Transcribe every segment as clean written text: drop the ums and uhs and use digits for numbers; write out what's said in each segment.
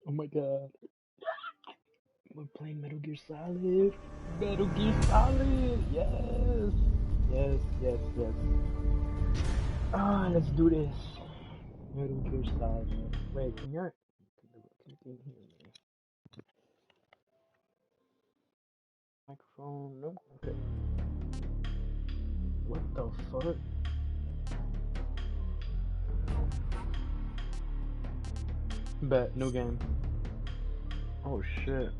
Oh my god. We're playing Metal Gear Solid. Metal Gear Solid. Yes. Yes, yes, yes. Ah, let's do this. Metal Gear Solid. Wait, can you hear me? Microphone? Nope. Okay. What the fuck? Bet, new game. Oh shit.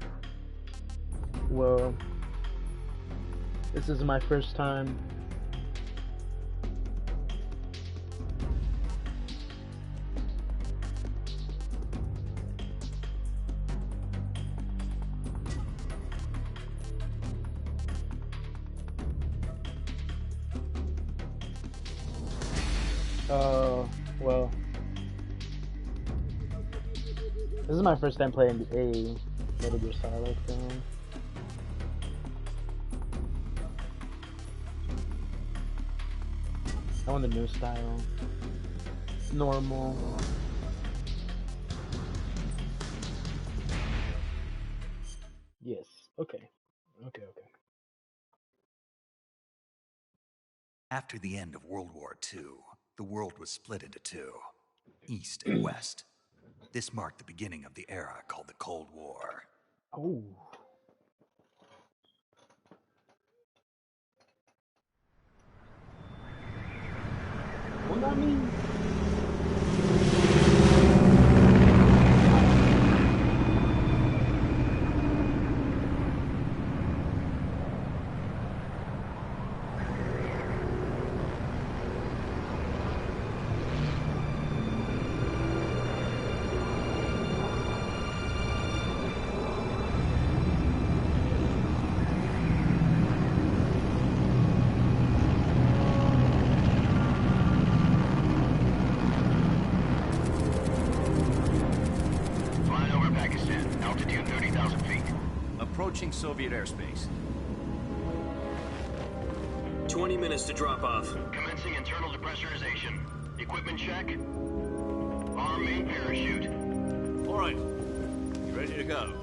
Well, this is my first time. Well, this is my first time playing a Metal Gear Solid game. I want the new style. Normal. Yes. Okay. Okay, okay. After the end of World War II, the world was split into two, East and West. This marked the beginning of the era called the Cold War. Oh. What that mean? Approaching Soviet airspace. 20 minutes to drop off. Commencing internal depressurization. Equipment check. Arm main parachute. All right. You ready to go?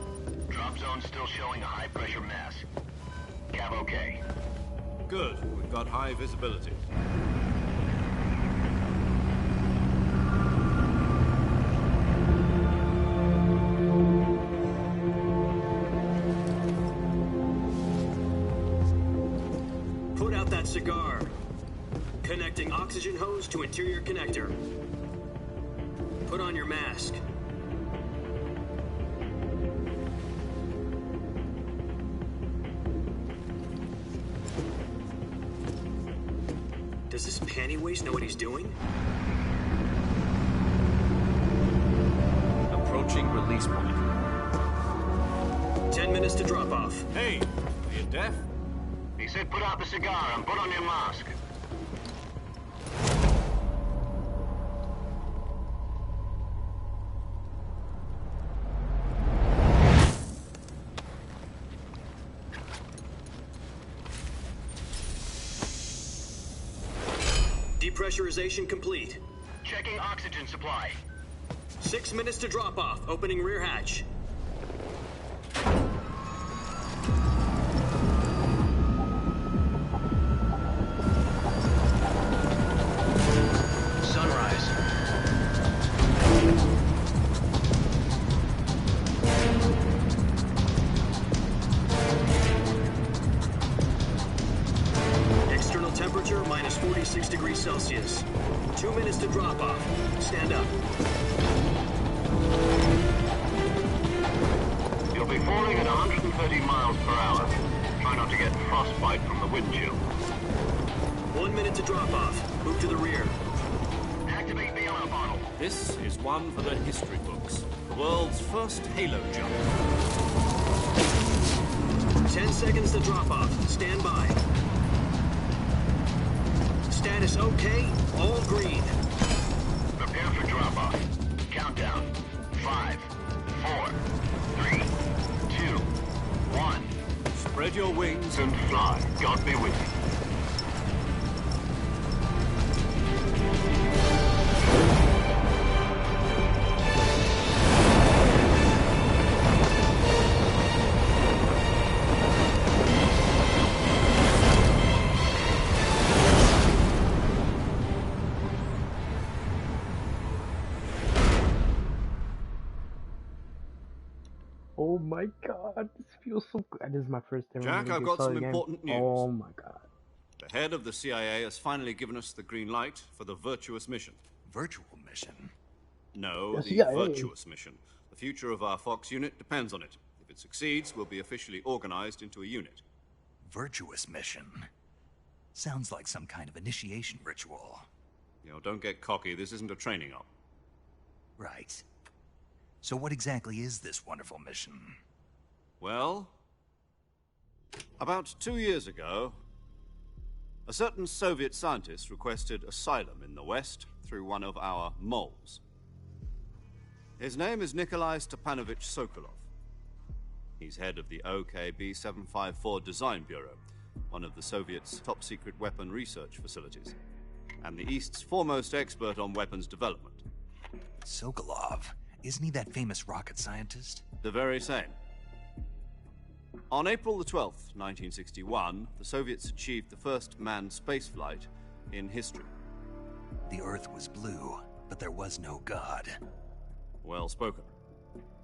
Drop zone still showing a high pressure mass. Cav okay. Good. We've got high visibility. Put out that cigar. Connecting oxygen hose to interior connector. Put on your mask. Does this panty waste know what he's doing? Approaching release point. 10 minutes to drop off. Hey, are you deaf? He said put out the cigar and put on your mask. Depressurization complete. Checking oxygen supply. 6 minutes to drop off. Opening rear hatch. Sunrise. External temperature minus 46 degrees Celsius. 2 minutes to drop off. Stand up. You'll be falling at 130 miles per hour. Try not to get frostbite from the wind chill. 1 minute to drop off. Move to the rear. Activate the air bottle. This is one for the history books. The world's first halo jump. 10 seconds to drop off. Stand by. Status okay. All green. Prepare for drop-off. Countdown. 5, 4, 3, 2, 1. Spread your wings And fly. God be with you. Oh my god, this feels so good. This is my first ever Jack, Metal I've Gear got some Solid game. important news. Oh my god. The head of the CIA has finally given us the green light for the virtuous mission. Virtual mission? No, The the CIA. virtuous mission. The future of our Fox unit depends on it. If it succeeds, we'll be officially organized into a unit. Virtuous mission? Sounds like some kind of initiation ritual. You know, don't get cocky. This isn't a training op. Right. So what exactly is this wonderful mission? Well, about 2 years ago, a certain Soviet scientist requested asylum in the West through one of our moles. His name is Nikolai Stepanovich Sokolov. He's head of the OKB-754 Design Bureau, one of the Soviets' top-secret weapon research facilities, and the East's foremost expert on weapons development. Sokolov? Isn't he that famous rocket scientist? The very same. On April the 12th, 1961, the Soviets achieved the first manned spaceflight in history. The Earth was blue, but there was no God. Well spoken.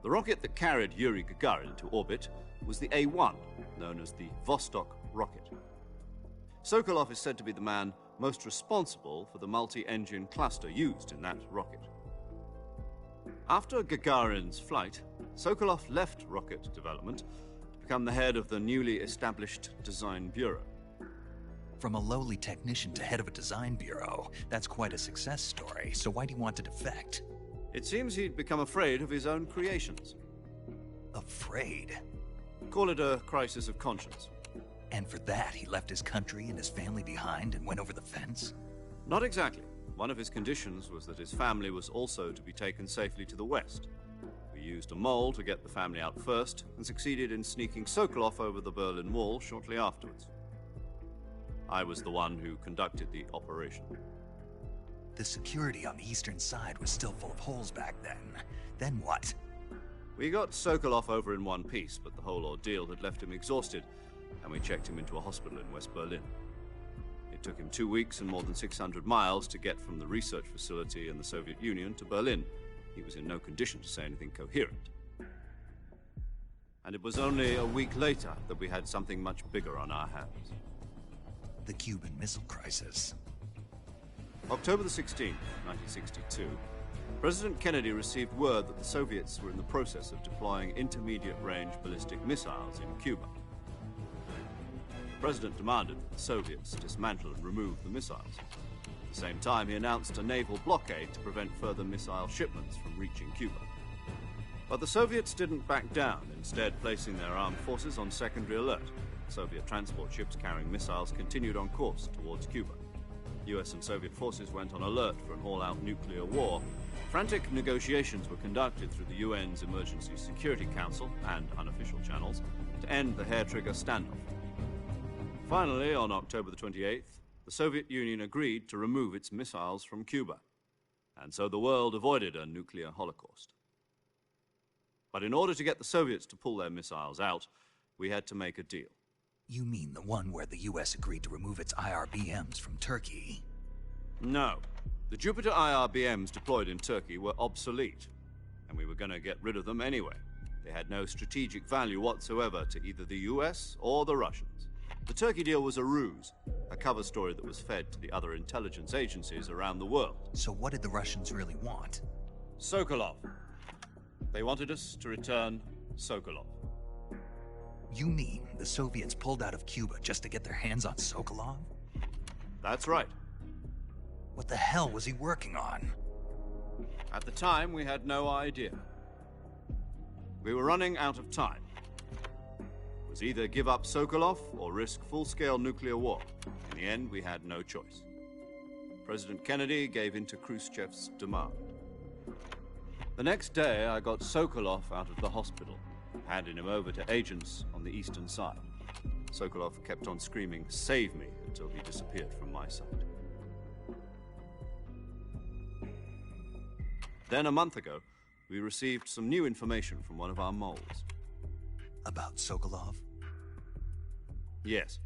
The rocket that carried Yuri Gagarin to orbit was the A-1, known as the Vostok rocket. Sokolov is said to be the man most responsible for the multi-engine cluster used in that rocket. After Gagarin's flight, Sokolov left rocket development to become the head of the newly established Design Bureau. From a lowly technician to head of a design bureau, that's quite a success story, so why do you want to defect? It seems he'd become afraid of his own creations. Afraid? Call it a crisis of conscience. And for that, he left his country and his family behind and went over the fence? Not exactly. One of his conditions was that his family was also to be taken safely to the West. We used a mole to get the family out first, and succeeded in sneaking Sokolov over the Berlin Wall shortly afterwards. I was the one who conducted the operation. The security on the eastern side was still full of holes back then. Then what? We got Sokolov over in one piece, but the whole ordeal had left him exhausted, and we checked him into a hospital in West Berlin. It took him 2 weeks and more than 600 miles to get from the research facility in the Soviet Union to Berlin. He was in no condition to say anything coherent. And it was only a week later that we had something much bigger on our hands. The Cuban Missile Crisis. October the 16th, 1962, President Kennedy received word that the Soviets were in the process of deploying intermediate-range ballistic missiles in Cuba. The President demanded that the Soviets dismantle and remove the missiles. At the same time, he announced a naval blockade to prevent further missile shipments from reaching Cuba. But the Soviets didn't back down, instead placing their armed forces on secondary alert. Soviet transport ships carrying missiles continued on course towards Cuba. US and Soviet forces went on alert for an all-out nuclear war. Frantic negotiations were conducted through the UN's Emergency Security Council and unofficial channels to end the hair-trigger standoff. Finally, on October the 28th, the Soviet Union agreed to remove its missiles from Cuba, and so the world avoided a nuclear holocaust. But in order to get the Soviets to pull their missiles out, we had to make a deal. You mean the one where the US agreed to remove its IRBMs from Turkey? No. The Jupiter IRBMs deployed in Turkey were obsolete, and we were going to get rid of them anyway. They had no strategic value whatsoever to either the US or the Russians. The Turkey deal was a ruse, a cover story that was fed to the other intelligence agencies around the world. So what did the Russians really want? Sokolov. They wanted us to return Sokolov. You mean the Soviets pulled out of Cuba just to get their hands on Sokolov? That's right. What the hell was he working on? At the time, we had no idea. We were running out of time. It was either give up Sokolov or risk full-scale nuclear war. In the end, we had no choice. President Kennedy gave in to Khrushchev's demand. The next day, I got Sokolov out of the hospital, handing him over to agents on the eastern side. Sokolov kept on screaming, "Save me," until he disappeared from my sight. Then, a month ago, we received some new information from one of our moles. About Sokolov? Yes.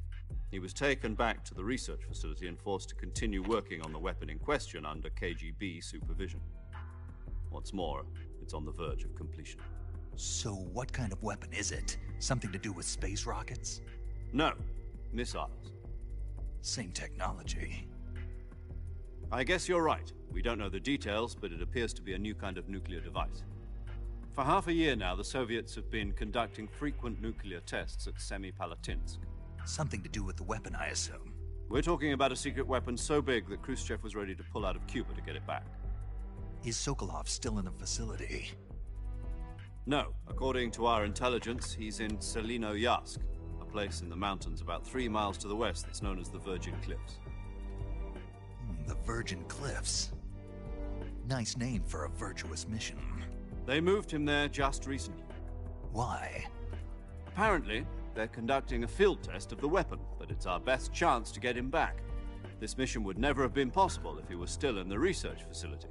He was taken back to the research facility and forced to continue working on the weapon in question under KGB supervision. What's more, it's on the verge of completion. So what kind of weapon is it? Something to do with space rockets? No, missiles. Same technology. I guess you're right. We don't know the details, but it appears to be a new kind of nuclear device. For half a year now, the Soviets have been conducting frequent nuclear tests at Semipalatinsk. Something to do with the weapon, I assume. We're talking about a secret weapon so big that Khrushchev was ready to pull out of Cuba to get it back. Is Sokolov still in the facility? No, according to our intelligence, he's in Selino-Yarsk, a place in the mountains about 3 miles to the west that's known as the Virgin Cliffs. The Virgin Cliffs. Nice name for a virtuous mission. They moved him there just recently. Why? Apparently, they're conducting a field test of the weapon, but it's our best chance to get him back. This mission would never have been possible if he was still in the research facility.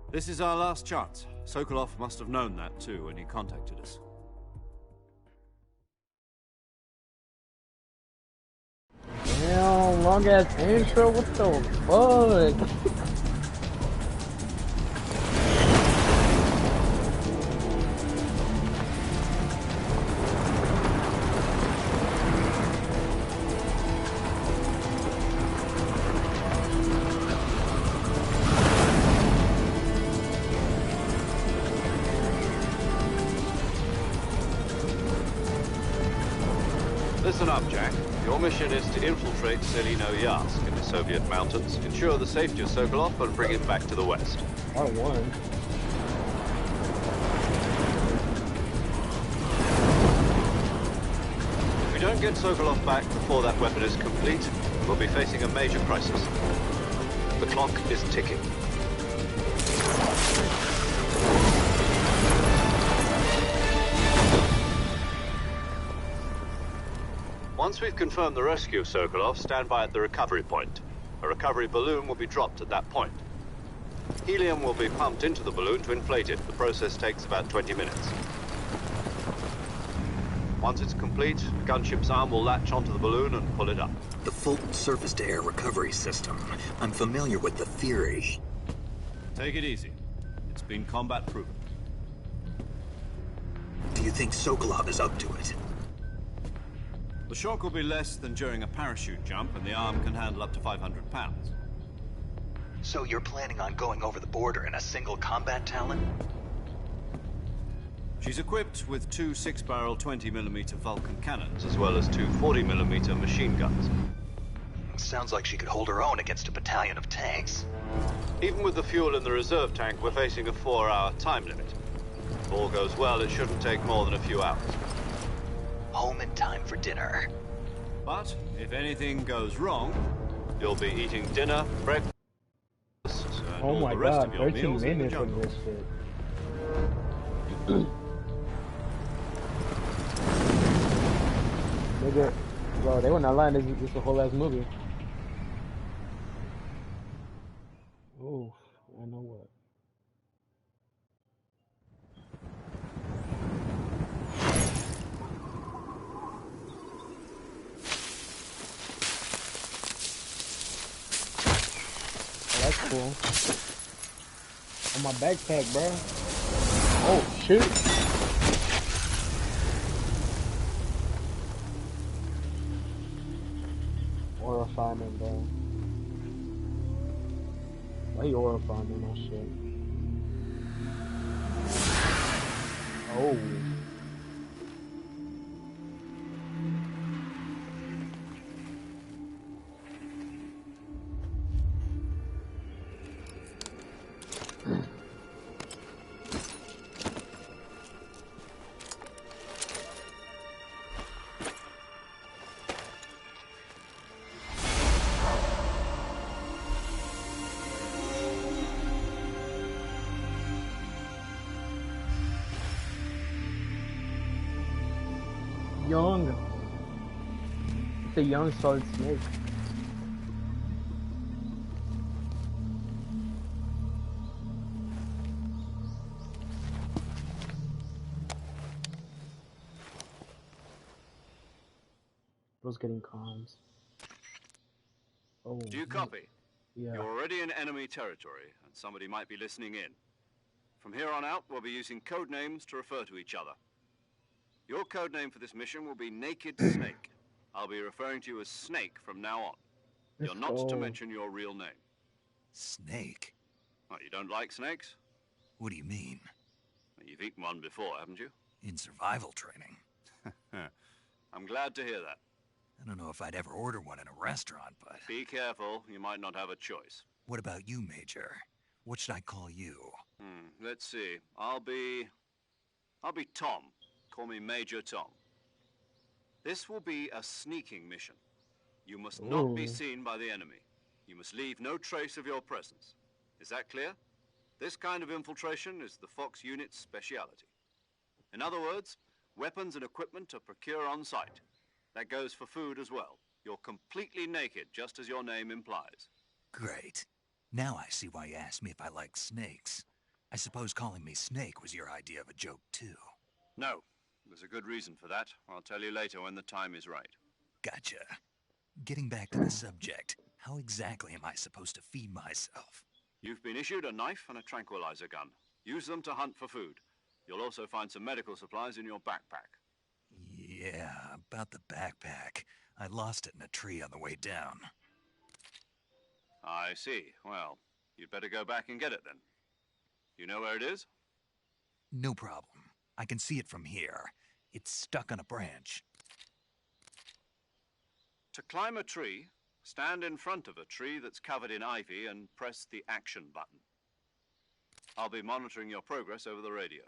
This is our last chance. Sokolov must have known that too when he contacted us. Damn, long ass intro, what the fuck? Listen up, Jack. Your mission is to infiltrate Selino-Yarsk in the Soviet mountains, ensure the safety of Sokolov, and bring him back to the west. R1. If we don't get Sokolov back before that weapon is complete, we'll be facing a major crisis. The clock is ticking. Once we've confirmed the rescue of Sokolov, stand by at the recovery point. A recovery balloon will be dropped at that point. Helium will be pumped into the balloon to inflate it. The process takes about 20 minutes. Once it's complete, the gunship's arm will latch onto the balloon and pull it up. The Fulton surface-to-air recovery system. I'm familiar with the theory. Take it easy. It's been combat proven. Do you think Sokolov is up to it? The shock will be less than during a parachute jump, and the arm can handle up to 500 pounds. So you're planning on going over the border in a single combat Talon? She's equipped with 2 6-barrel 20mm Vulcan cannons, as well as 2 40mm machine guns. Sounds like she could hold her own against a battalion of tanks. Even with the fuel in the reserve tank, we're facing a 4-hour time limit. If all goes well, it shouldn't take more than a few hours. Home in time for dinner. But if anything goes wrong, you'll be eating dinner, breakfast, and Oh all my the rest god, of your 13 meals in the minutes of jungle. this shit. Nigga, bro, they were not lying, this is a whole ass movie. Oh, I know what. Oh, that's cool. On my backpack, bro. Oh, shit. Aura farming, bro. Why you aura farming that shit? Oh. Young. It's a young Solid Snake. Bro's getting comms. Oh. Do you copy? Yeah. You're already in enemy territory, and somebody might be listening in. From here on out, we'll be using code names to refer to each other. Your code name for this mission will be Naked Snake. I'll be referring to you as Snake from now on. You're not to mention your real name. Snake? What, you don't like snakes? What do you mean? You've eaten one before, haven't you? In survival training. I'm glad to hear that. I don't know if I'd ever order one in a restaurant, but... Be careful, you might not have a choice. What about you, Major? What should I call you? Let's see. I'll be Tom. Call me Major Tom. This will be a sneaking mission. You must not be seen by the enemy. You must leave no trace of your presence. Is that clear? This kind of infiltration is the Fox unit's speciality. In other words, weapons and equipment are procured on site. That goes for food as well. You're completely naked, just as your name implies. Great. Now I see why you asked me if I like snakes. I suppose calling me Snake was your idea of a joke, too. No. There's a good reason for that. I'll tell you later when the time is right. Gotcha. Getting back to the subject, how exactly am I supposed to feed myself? You've been issued a knife and a tranquilizer gun. Use them to hunt for food. You'll also find some medical supplies in your backpack. Yeah, about the backpack. I lost it in a tree on the way down. I see. Well, you'd better go back and get it then. You know where it is? No problem. I can see it from here. It's stuck on a branch. To climb a tree, stand in front of a tree that's covered in ivy and press the action button. I'll be monitoring your progress over the radio.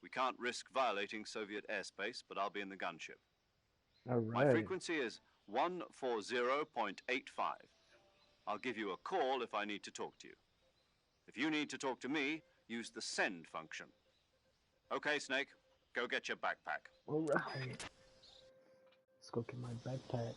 We can't risk violating Soviet airspace, but I'll be in the gunship. All My right. frequency is 140.85. I'll give you a call if I need to talk to you. If you need to talk to me, use the send function. Okay, Snake, go get your backpack. All right. Let's go get my backpack.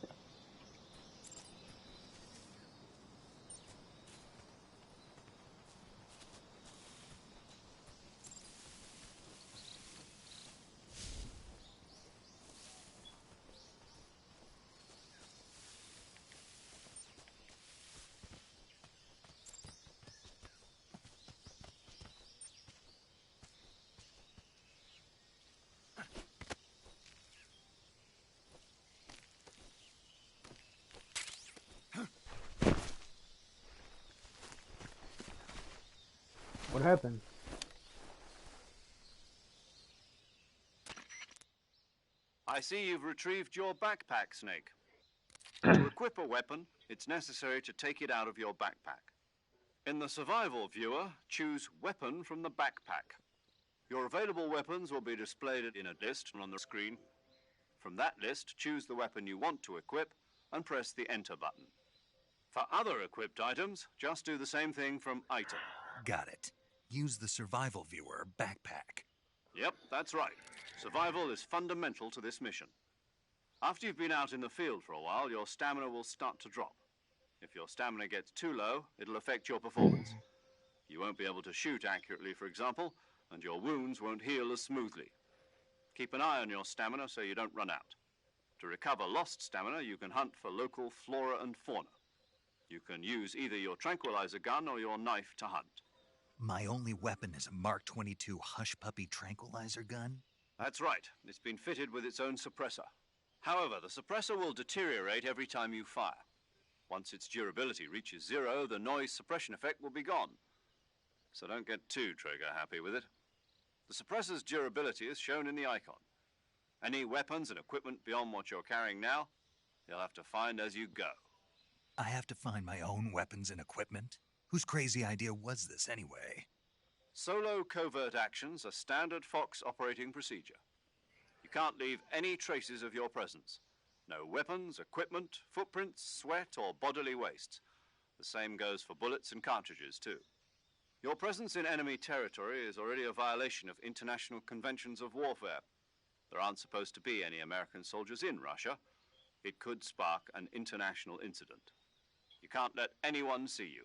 What happened? I see you've retrieved your backpack, Snake. To equip a weapon, it's necessary to take it out of your backpack. In the survival viewer, choose Weapon from the backpack. Your available weapons will be displayed in a list on the screen. From that list, choose the weapon you want to equip and press the Enter button. For other equipped items, just do the same thing from Item. Got it. Use the survival viewer backpack. Yep, that's right. Survival is fundamental to this mission. After you've been out in the field for a while, your stamina will start to drop. If your stamina gets too low, it'll affect your performance. You won't be able to shoot accurately, for example, and your wounds won't heal as smoothly. Keep an eye on your stamina so you don't run out. To recover lost stamina, you can hunt for local flora and fauna. You can use either your tranquilizer gun or your knife to hunt. My only weapon is a Mark 22 Hush Puppy tranquilizer gun? That's right. It's been fitted with its own suppressor. However, the suppressor will deteriorate every time you fire. Once its durability reaches 0, the noise suppression effect will be gone. So don't get too trigger-happy with it. The suppressor's durability is shown in the icon. Any weapons and equipment beyond what you're carrying now, you'll have to find as you go. I have to find my own weapons and equipment? Whose crazy idea was this, anyway? Solo covert actions are standard Fox operating procedure. You can't leave any traces of your presence. No weapons, equipment, footprints, sweat, or bodily waste. The same goes for bullets and cartridges, too. Your presence in enemy territory is already a violation of international conventions of warfare. There aren't supposed to be any American soldiers in Russia. It could spark an international incident. You can't let anyone see you.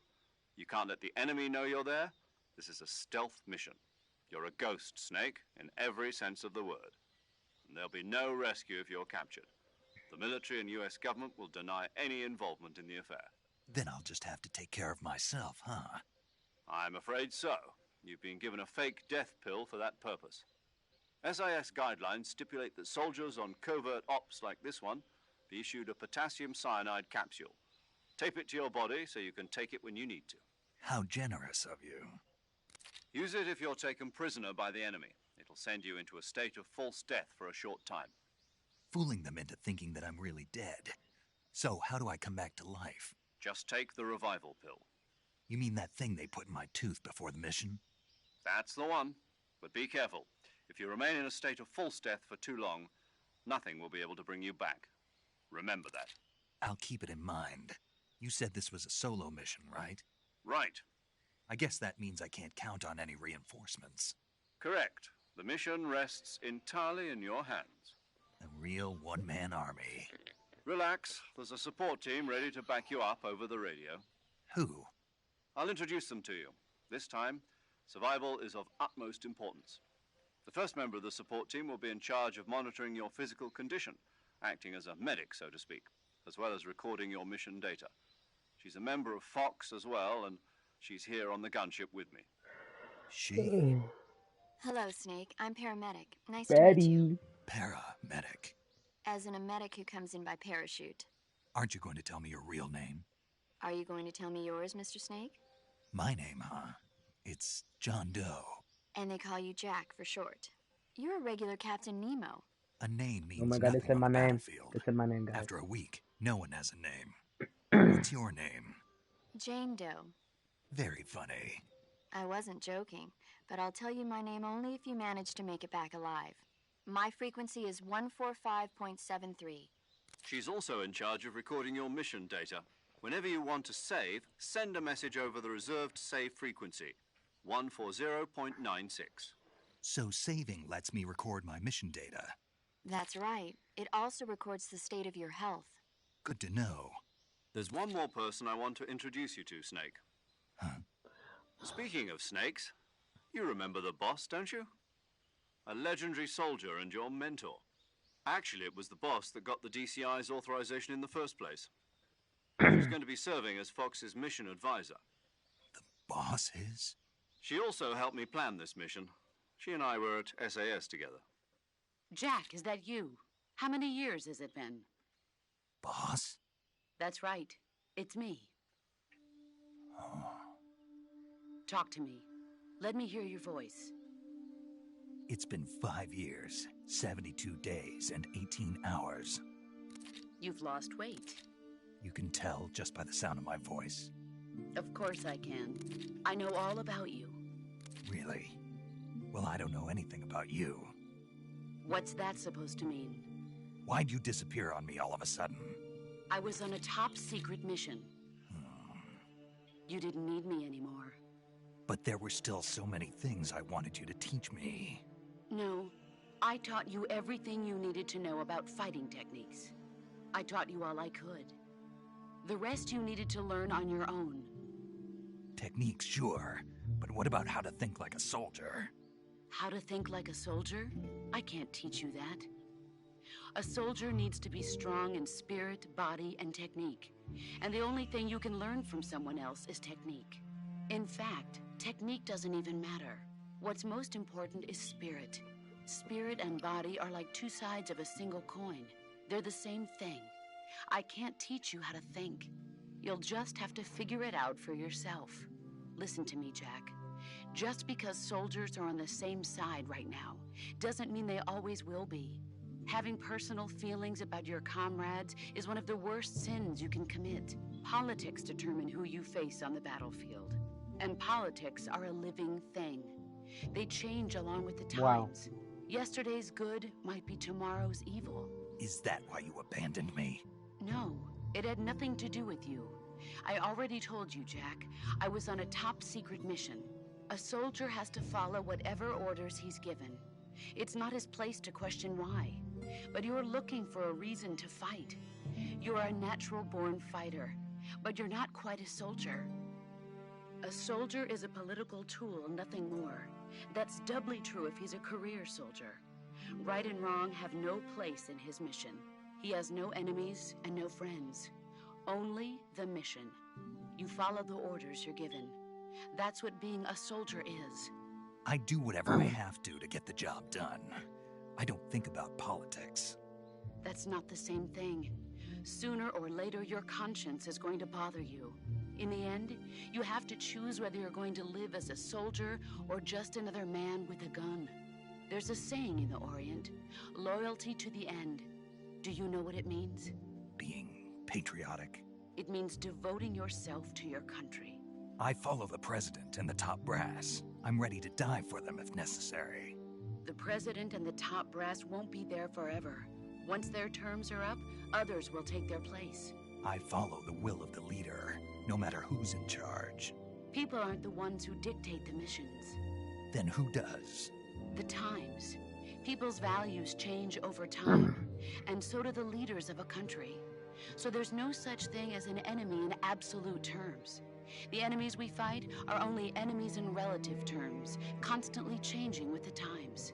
You can't let the enemy know you're there. This is a stealth mission. You're a ghost, Snake, in every sense of the word. And there'll be no rescue if you're captured. The military and US government will deny any involvement in the affair. Then I'll just have to take care of myself, huh? I'm afraid so. You've been given a fake death pill for that purpose. SIS guidelines stipulate that soldiers on covert ops like this one be issued a potassium cyanide capsule. Tape it to your body so you can take it when you need to. How generous of you. Use it if you're taken prisoner by the enemy. It'll send you into a state of false death for a short time. Fooling them into thinking that I'm really dead. So, how do I come back to life? Just take the revival pill. You mean that thing they put in my tooth before the mission? That's the one. But be careful. If you remain in a state of false death for too long, nothing will be able to bring you back. Remember that. I'll keep it in mind. You said this was a solo mission, right? Right. I guess that means I can't count on any reinforcements. Correct. The mission rests entirely in your hands. A real one-man army. Relax. There's a support team ready to back you up over the radio. Who? I'll introduce them to you. This time, survival is of utmost importance. The first member of the support team will be in charge of monitoring your physical condition, acting as a medic, so to speak, as well as recording your mission data. She's a member of Fox as well, and she's here on the gunship with me. She? Hello, Snake. I'm paramedic. Nice to meet you. Paramedic. As in a medic who comes in by parachute. Aren't you going to tell me your real name? Are you going to tell me yours, Mr. Snake? My name, huh? It's John Doe. And they call you Jack for short. You're a regular Captain Mimo. A name means Oh my god, nothing it said on my the name. battlefield. It said my name, guys. After a week, no one has a name. What's your name? Jane Doe. Very funny. I wasn't joking, but I'll tell you my name only if you manage to make it back alive. My frequency is 145.73. She's also in charge of recording your mission data. Whenever you want to save, send a message over the reserved save frequency, 140.96. So saving lets me record my mission data. That's right. It also records the state of your health. Good to know. There's one more person I want to introduce you to, Snake. Huh? Speaking of snakes, you remember the boss, don't you? A legendary soldier and your mentor. Actually, it was the boss that got the DCI's authorization in the first place. She's going to be serving as Fox's mission advisor. The boss is? She also helped me plan this mission. She and I were at SAS together. Jack, is that you? How many years has it been? Boss? That's right. It's me. Oh. Talk to me. Let me hear your voice. It's been 5 years, 72 days, and 18 hours. You've lost weight. You can tell just by the sound of my voice. Of course I can. I know all about you. Really? Well, I don't know anything about you. What's that supposed to mean? Why'd you disappear on me all of a sudden? I was on a top-secret mission. You didn't need me anymore. But there were still so many things I wanted you to teach me. No, I taught you everything you needed to know about fighting techniques. I taught you all I could. The rest you needed to learn on your own. Techniques, sure. But what about how to think like a soldier? How to think like a soldier? I can't teach you that. A soldier needs to be strong in spirit, body, and technique. And the only thing you can learn from someone else is technique. In fact, technique doesn't even matter. What's most important is spirit. Spirit and body are like two sides of a single coin. They're the same thing. I can't teach you how to think. You'll just have to figure it out for yourself. Listen to me, Jack. Just because soldiers are on the same side right now doesn't mean they always will be. Having personal feelings about your comrades is one of the worst sins you can commit. Politics determine who you face on the battlefield. And politics are a living thing. They change along with the times. Wow. Yesterday's good might be tomorrow's evil. Is that why you abandoned me? No, it had nothing to do with you. I already told you, Jack. I was on a top-secret mission. A soldier has to follow whatever orders he's given. It's not his place to question why. But you're looking for a reason to fight. You're a natural-born fighter, but you're not quite a soldier. A soldier is a political tool, nothing more. That's doubly true if he's a career soldier. Right and wrong have no place in his mission. He has no enemies and no friends. Only the mission. You follow the orders you're given. That's what being a soldier is. I do whatever I have to get the job done. I don't think about politics. That's not the same thing. Sooner or later, your conscience is going to bother you. In the end, you have to choose whether you're going to live as a soldier or just another man with a gun. There's a saying in the Orient, loyalty to the end. Do you know what it means? Being patriotic. It means devoting yourself to your country. I follow the president and the top brass. I'm ready to die for them if necessary. The president and the top brass won't be there forever. Once their terms are up, others will take their place. I follow the will of the leader, no matter who's in charge. People aren't the ones who dictate the missions. Then who does? The times. People's values change over time, and so do the leaders of a country. So there's no such thing as an enemy in absolute terms. The enemies we fight are only enemies in relative terms, constantly changing with the times.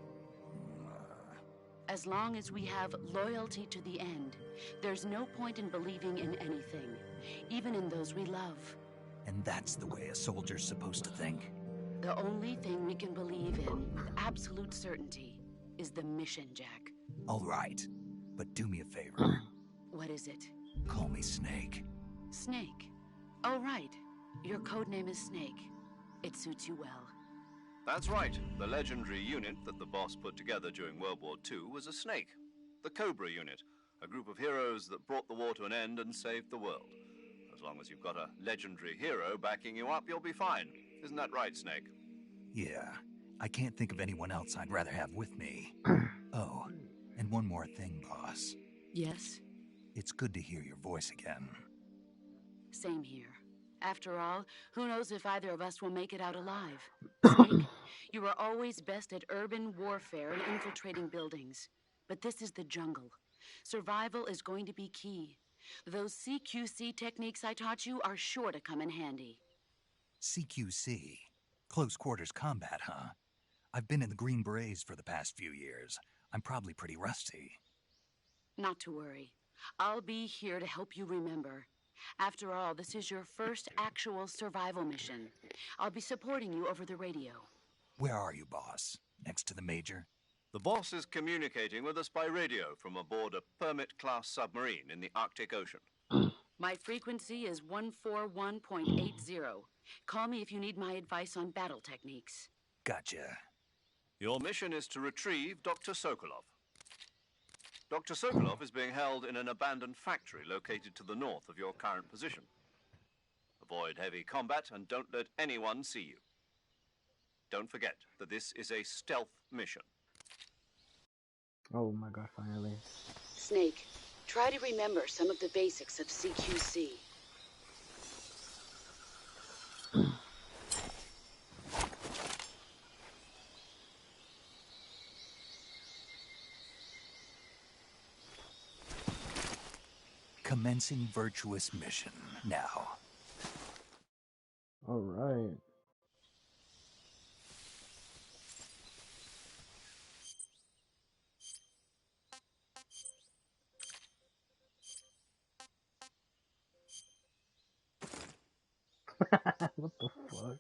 As long as we have loyalty to the end, there's no point in believing in anything, even in those we love. And that's the way a soldier's supposed to think? The only thing we can believe in with absolute certainty is the mission, Jack. All right, but do me a favor. What is it? Call me Snake. Snake. Oh, right. Your codename is Snake. It suits you well. That's right. The legendary unit that the boss put together during World War II was a snake. The Cobra unit, a group of heroes that brought the war to an end and saved the world. As long as you've got a legendary hero backing you up, you'll be fine. Isn't that right, Snake? Yeah, I can't think of anyone else I'd rather have with me. Oh, and one more thing, boss. Yes? It's good to hear your voice again. Same here. After all, who knows if either of us will make it out alive? Snake, you are always best at urban warfare and infiltrating buildings. But this is the jungle. Survival is going to be key. Those CQC techniques I taught you are sure to come in handy. CQC? Close quarters combat, huh? I've been in the Green Berets for the past few years. I'm probably pretty rusty. Not to worry. I'll be here to help you remember. After all, this is your first actual survival mission. I'll be supporting you over the radio. Where are you, boss? Next to the Major? The boss is communicating with us by radio from aboard a Permit-class submarine in the Arctic Ocean. My frequency is 141.80. Call me if you need my advice on battle techniques. Gotcha. Your mission is to retrieve Dr. Sokolov. Dr. Sokolov is being held in an abandoned factory located to the north of your current position. Avoid heavy combat and don't let anyone see you. Don't forget that this is a stealth mission. Oh my god, finally. Snake, try to remember some of the basics of CQC. Commencing virtuous mission now. All right. What the fuck?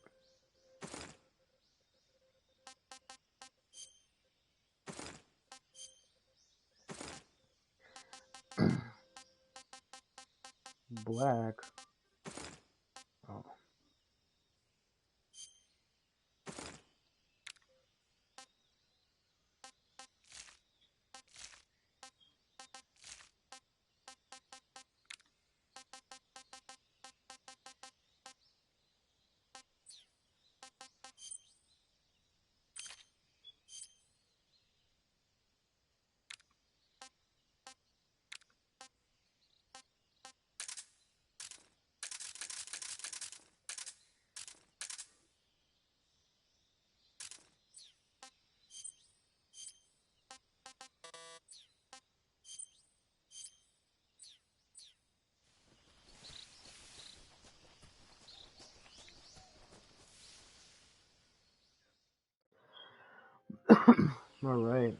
Black. Oh. All right.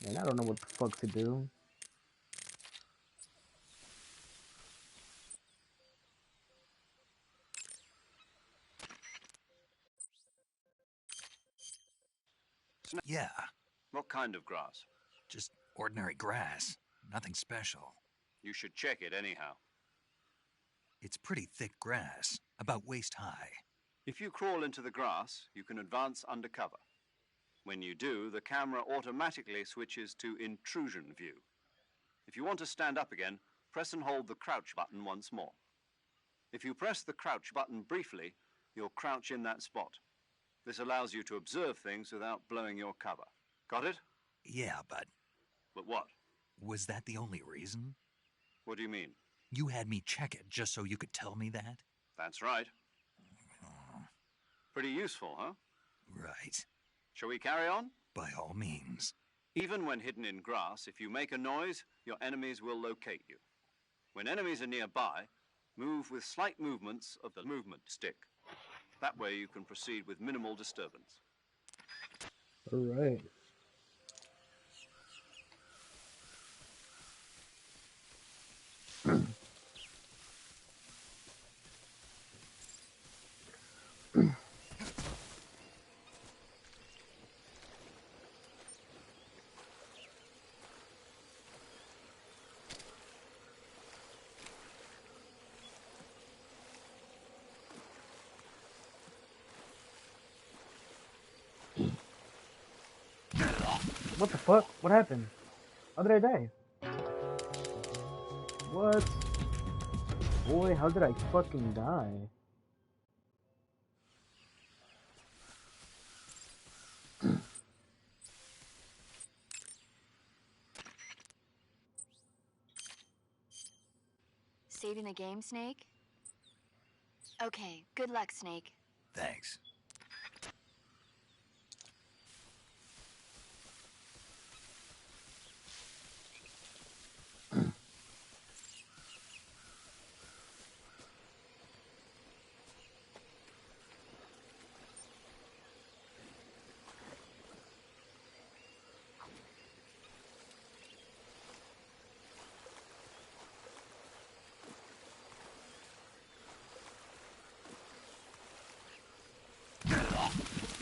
And I don't know what the fuck to do. Yeah, What kind of grass? just ordinary grass. Nothing special. You should check it anyhow. It's pretty thick grass, about waist high. If you crawl into the grass, you can advance undercover. When you do, the camera automatically switches to intrusion view. If you want to stand up again, press and hold the crouch button once more. If you press the crouch button briefly, you'll crouch in that spot. This allows you to observe things without blowing your cover. Got it? Yeah, but But what? was that the only reason? What do you mean? You had me check it just so you could tell me that? That's right. Pretty useful, huh? Right. Shall we carry on? By all means. Even when hidden in grass, if you make a noise, your enemies will locate you. When enemies are nearby, move with slight movements of the movement stick. That way you can proceed with minimal disturbance. Alright. What the fuck? What happened? How did I die? What? Boy, how did I fucking die? Saving the game, Snake? Okay, good luck, Snake. Thanks.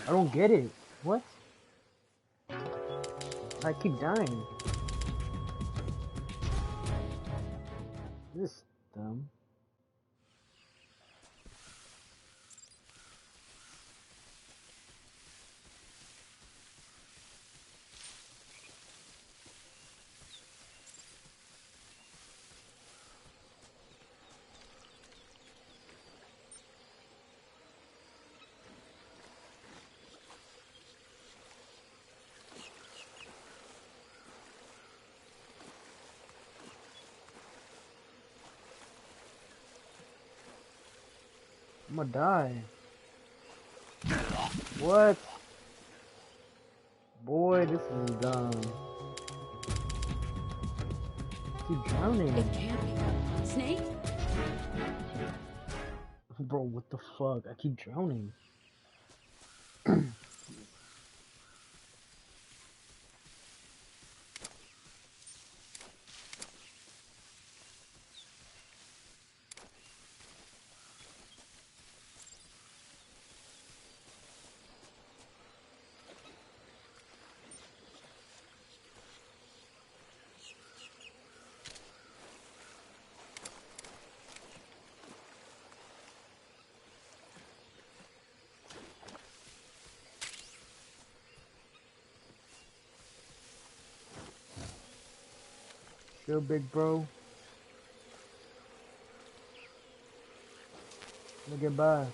I don't get it. What? I keep dying. This is dumb. I'm gonna die. What? Boy, this is dumb. I keep drowning. It can't be. Snake? Bro, what the fuck? I keep drowning. Chill, big bro. Let me get by.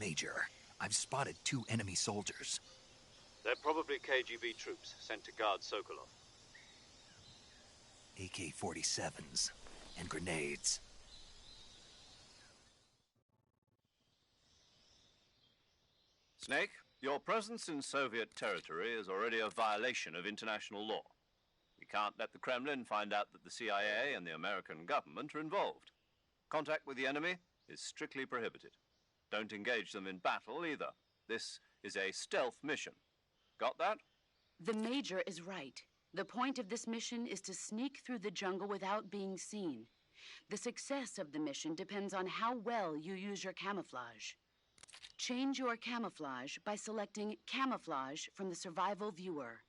Major, I've spotted 2 enemy soldiers. They're probably KGB troops sent to guard Sokolov. AK-47s and grenades. Snake, your presence in Soviet territory is already a violation of international law. We can't let the Kremlin find out that the CIA and the American government are involved. Contact with the enemy is strictly prohibited. Don't engage them in battle either. This is a stealth mission. Got that? The Major is right. The point of this mission is to sneak through the jungle without being seen. The success of the mission depends on how well you use your camouflage. Change your camouflage by selecting Camouflage from the Survival Viewer.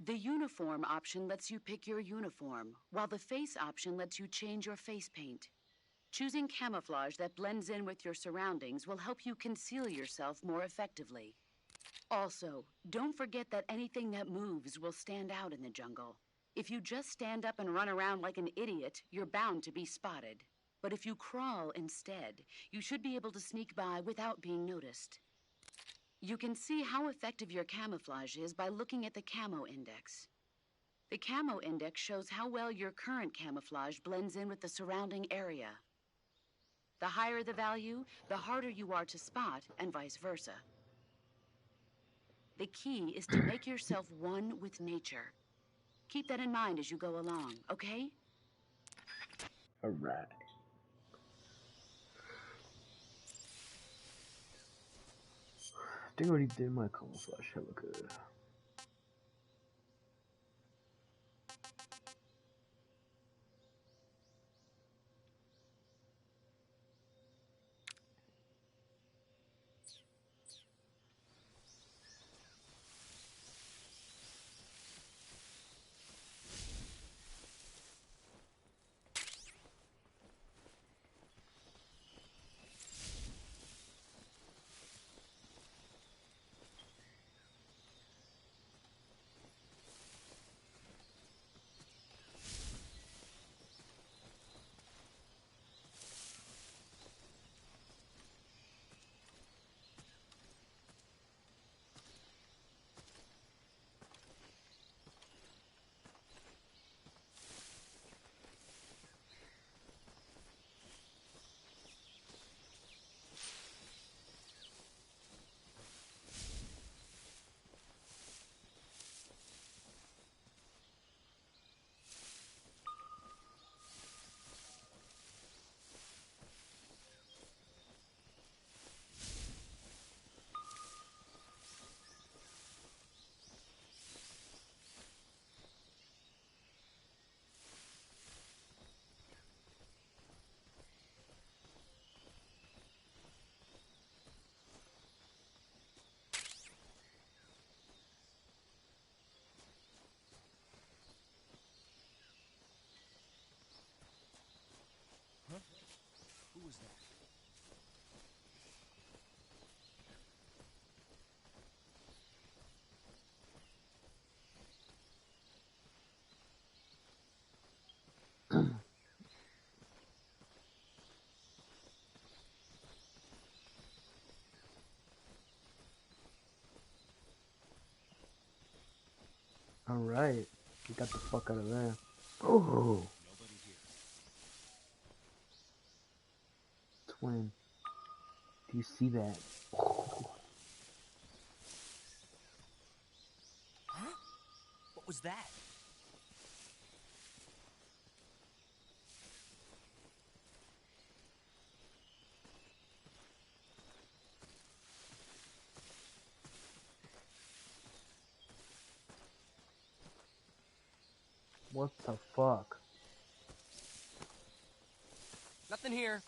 The Uniform option lets you pick your uniform, while the Face option lets you change your face paint. Choosing camouflage that blends in with your surroundings will help you conceal yourself more effectively. Also, don't forget that anything that moves will stand out in the jungle. If you just stand up and run around like an idiot, you're bound to be spotted. But if you crawl instead, you should be able to sneak by without being noticed. You can see how effective your camouflage is by looking at the Camo Index. The Camo Index shows how well your current camouflage blends in with the surrounding area. The higher the value, the harder you are to spot, and vice versa. The key is to make yourself one with nature. Keep that in mind as you go along, okay? Alright. I think I already did my camouflage hella good. Who was that? Alright. We got the fuck out of there. Oh! Twin. Do you see that? Oh. Huh? What was that? What the fuck? Nothing here.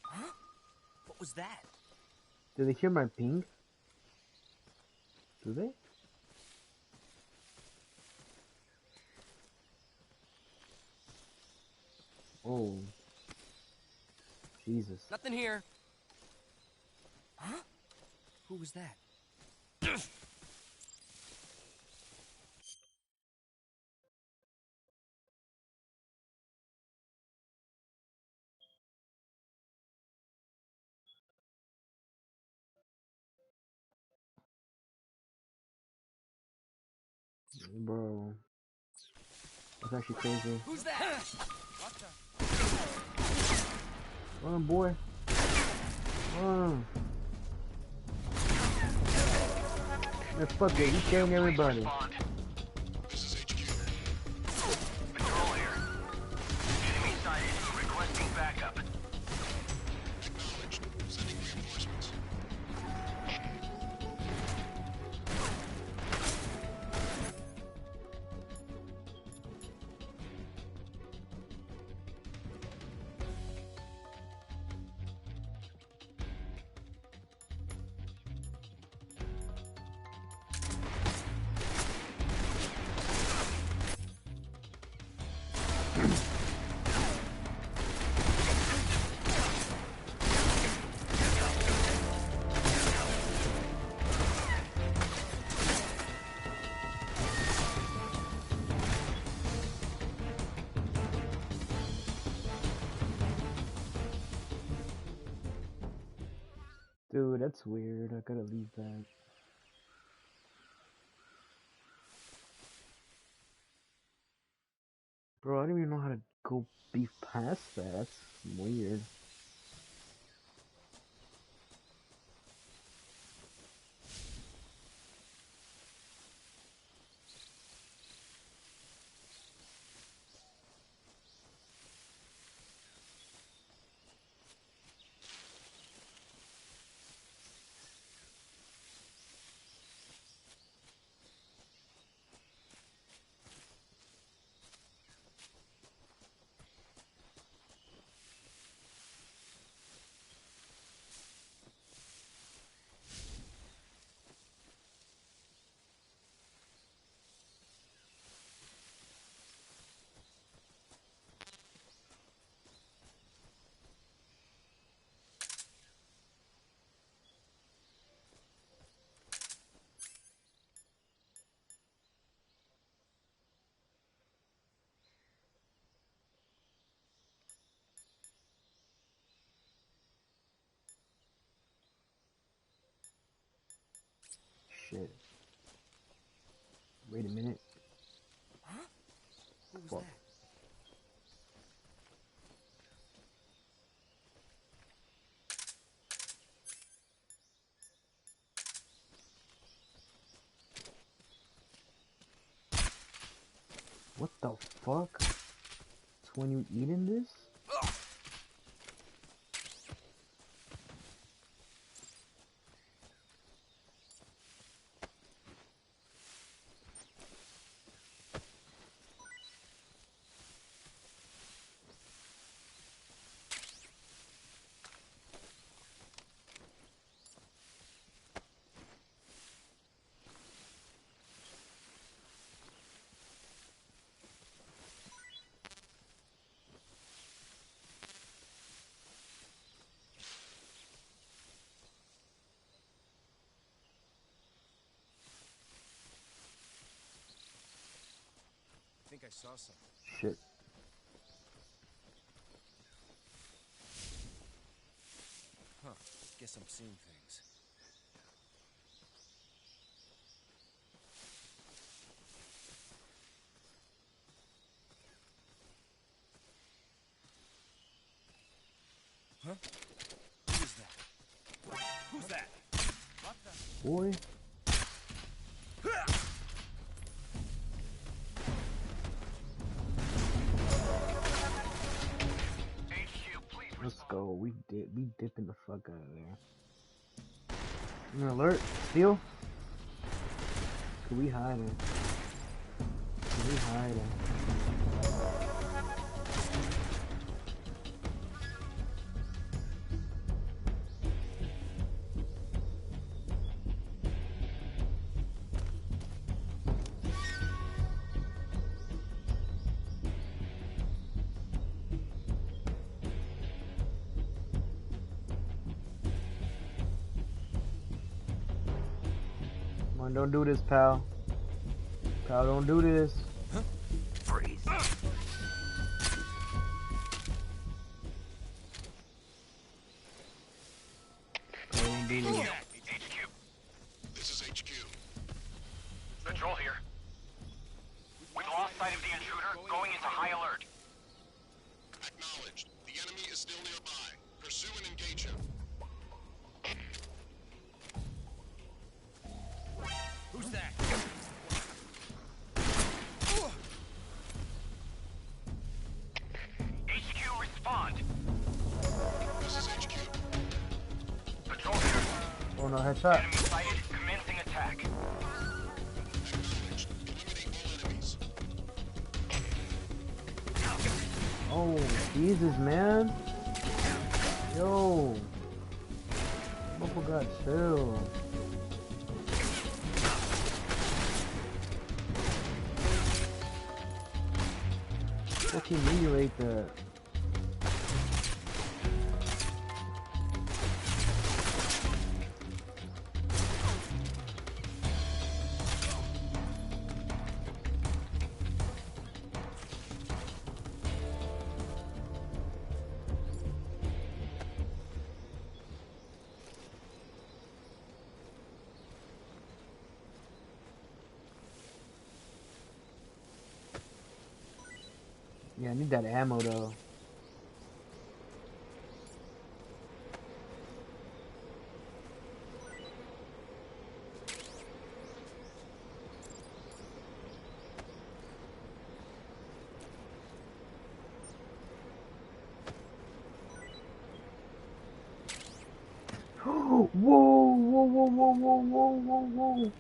Huh? What was that? Do they hear my ping? Do they? Oh. Jesus. Nothing here. Huh? Who was that? Bro. That's actually crazy. Who's that? Run, boy. Run. Man, fuck it. You killing everybody. This is HQ. Patrol here. Enemy sighted. Requesting backup. Acknowledged. Sending reinforcements. Dude, that's weird. I gotta leave that. Bro, I don't even know how to go be past that. That's weird. Shit. Wait a minute. Huh? Who was Fuck. that? What the fuck? It's when you eating this? I think I saw something. Shit. Huh. Guess I'm seeing things. Huh? Who is that? Who's that? What the? Boy. Let's go. We dipping the fuck out of there. An alert. Steal. Could we hide it? Could we hide it? Come on, don't do this, pal. Pal, don't do this. Huh? Freeze. Pal, don't do this. HQ. This is HQ. Patrol here. alert. Acknowledged. The enemy is still nearby. Pursue and engage him. Who's that? HQ, respond. This is HQ. Patrol here. Oh no, headshot. Enemy sighted. Commencing attack. Acknowledged. Eliminate all enemies. Oh, Jesus, man. Yo. Motherfucker got chill. Fucking ameliorate that. Yeah, I need that ammo though. Whoa, whoa, whoa, whoa, whoa, whoa, whoa, whoa.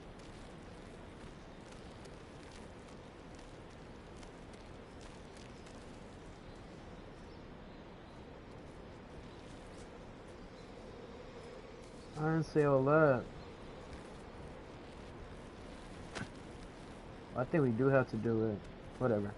I didn't say all that. I think we do have to do it. Whatever.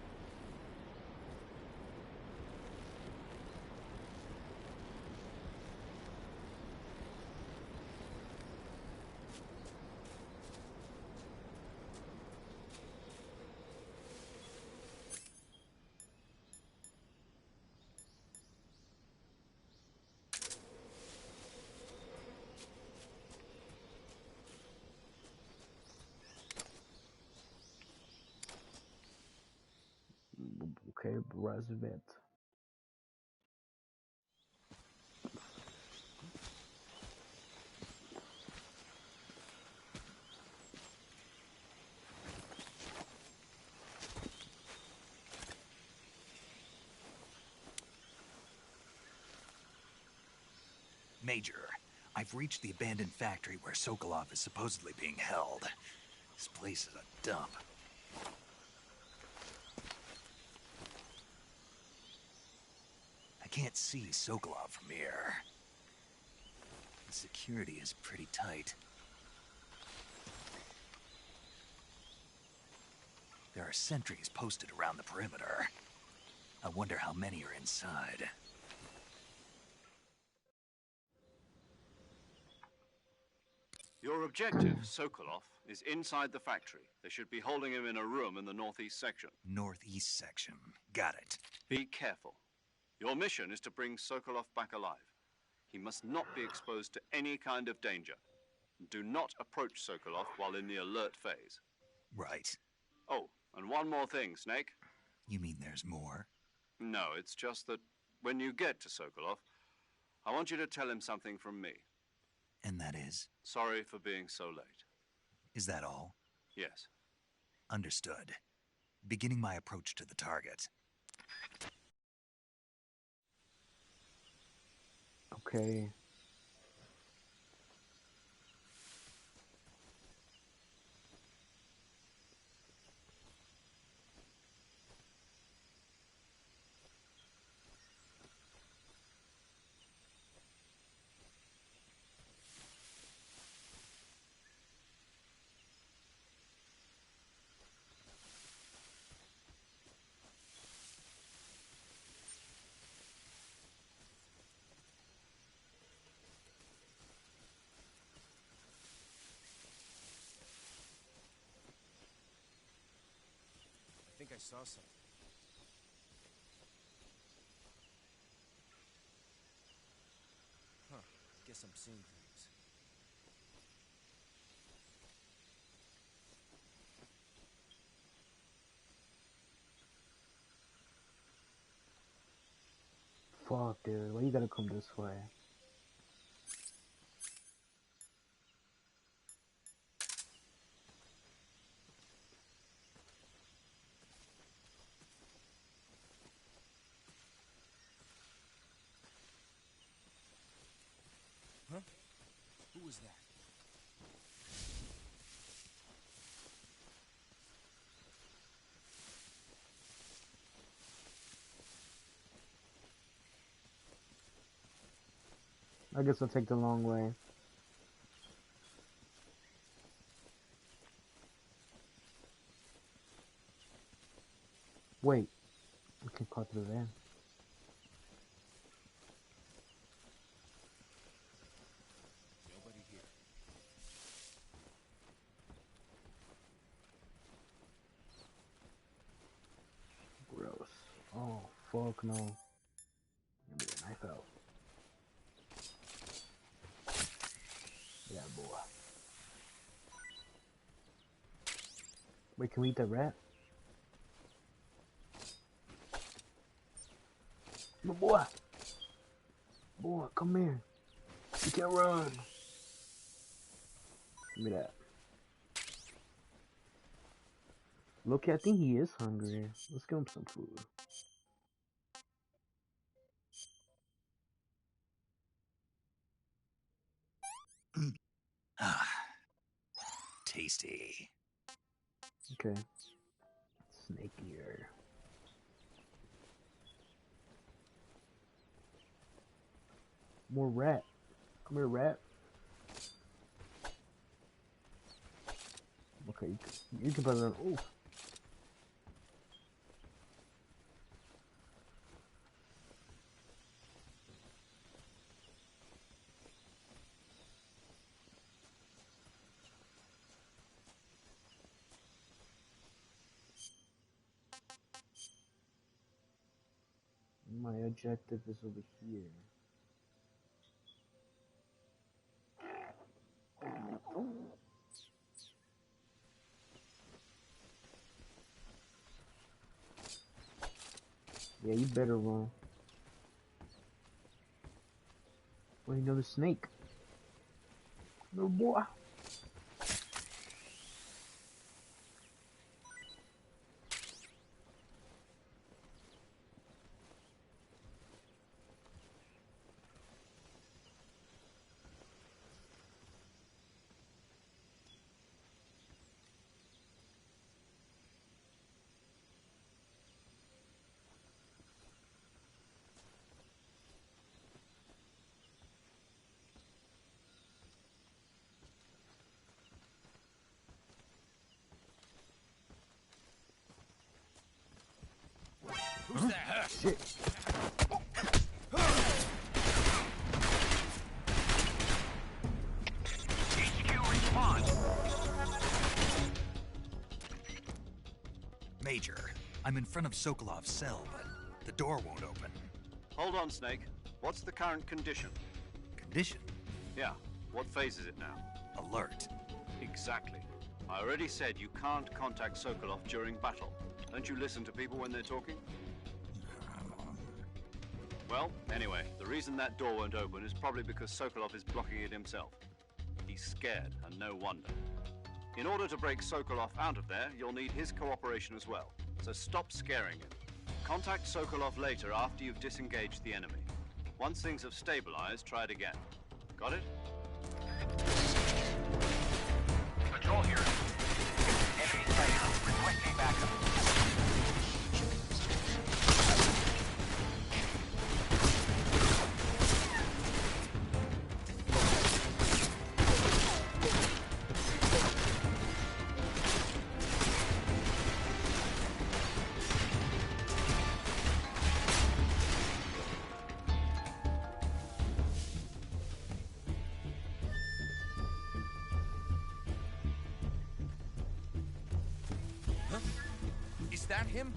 Okay, Brasvet. Major, I've reached the abandoned factory where Sokolov is supposedly being held. This place is a dump. I can't see Sokolov from here. The security is pretty tight. There are sentries posted around the perimeter. I wonder how many are inside. Your objective, Sokolov, is inside the factory. They should be holding him in a room in the northeast section. Northeast section. Got it. Be careful. Your mission is to bring Sokolov back alive. He must not be exposed to any kind of danger. Do not approach Sokolov while in the alert phase. Right. Oh, and one more thing, Snake. You mean there's more? No, it's just that when you get to Sokolov, I want you to tell him something from me. And that is? Sorry for being so late. Is that all? Yes. Understood. Beginning my approach to the target. Okay. I think I saw something. Huh. Guess I'm seeing things. Fuck, dude. Why you gotta come this way? Huh? Who was that? I guess I'll take the long way. Wait. We can cut through there. Nobody here. Gross. Oh, fuck no. Give me a knife out. Yeah, boy. Wait, can we eat that rat? No, boy. Boy, come here. You can't run. Give me that. Look, I think he is hungry. Let's give him some food. Ah, tasty. Okay. Snake ear. More rat. Come here, rat. Okay, you can put it on. Ooh. My objective is over here. Yeah, you better run. Wait, another snake. No, boy. Who's that? Shit. HQ response. Major, I'm in front of Sokolov's cell, but the door won't open. Hold on, Snake. What's the current condition? Condition? Yeah. What phase is it now? Alert. Exactly. I already said you can't contact Sokolov during battle. Don't you listen to people when they're talking? Well, anyway, the reason that door won't open is probably because Sokolov is blocking it himself. He's scared, and no wonder. In order to break Sokolov out of there, you'll need his cooperation as well. So stop scaring him. Contact Sokolov later after you've disengaged the enemy. Once things have stabilized, try it again. Got it? Patrol here. Enemy sighted. Requesting backup. Is that him?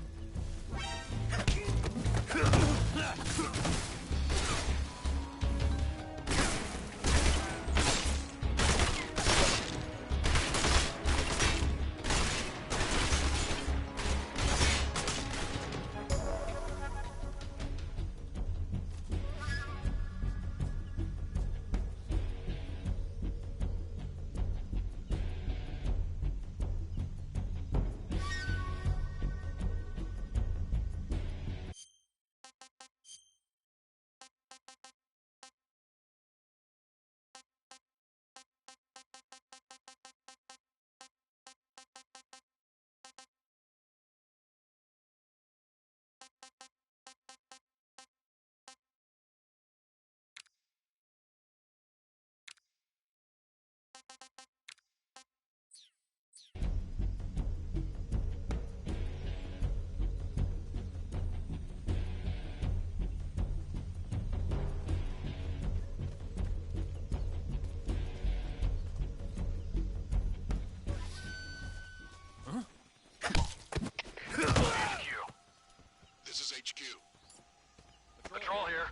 Patrol here.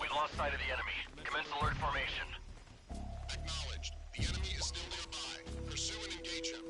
We've lost sight of the enemy. Commence alert formation. Acknowledged. The enemy is still nearby. Pursue and engage him.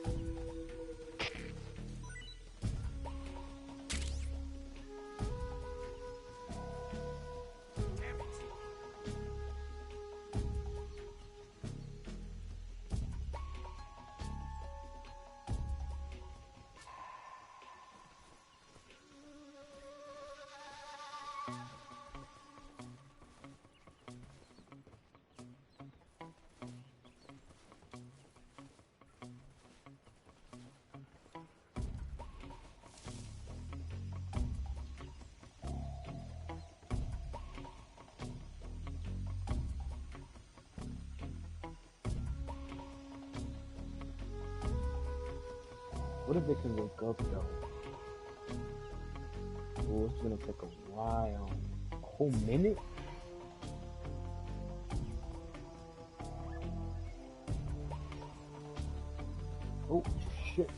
What if they can wake up though? Oh, it's gonna take a while. A whole minute? Oh, shit.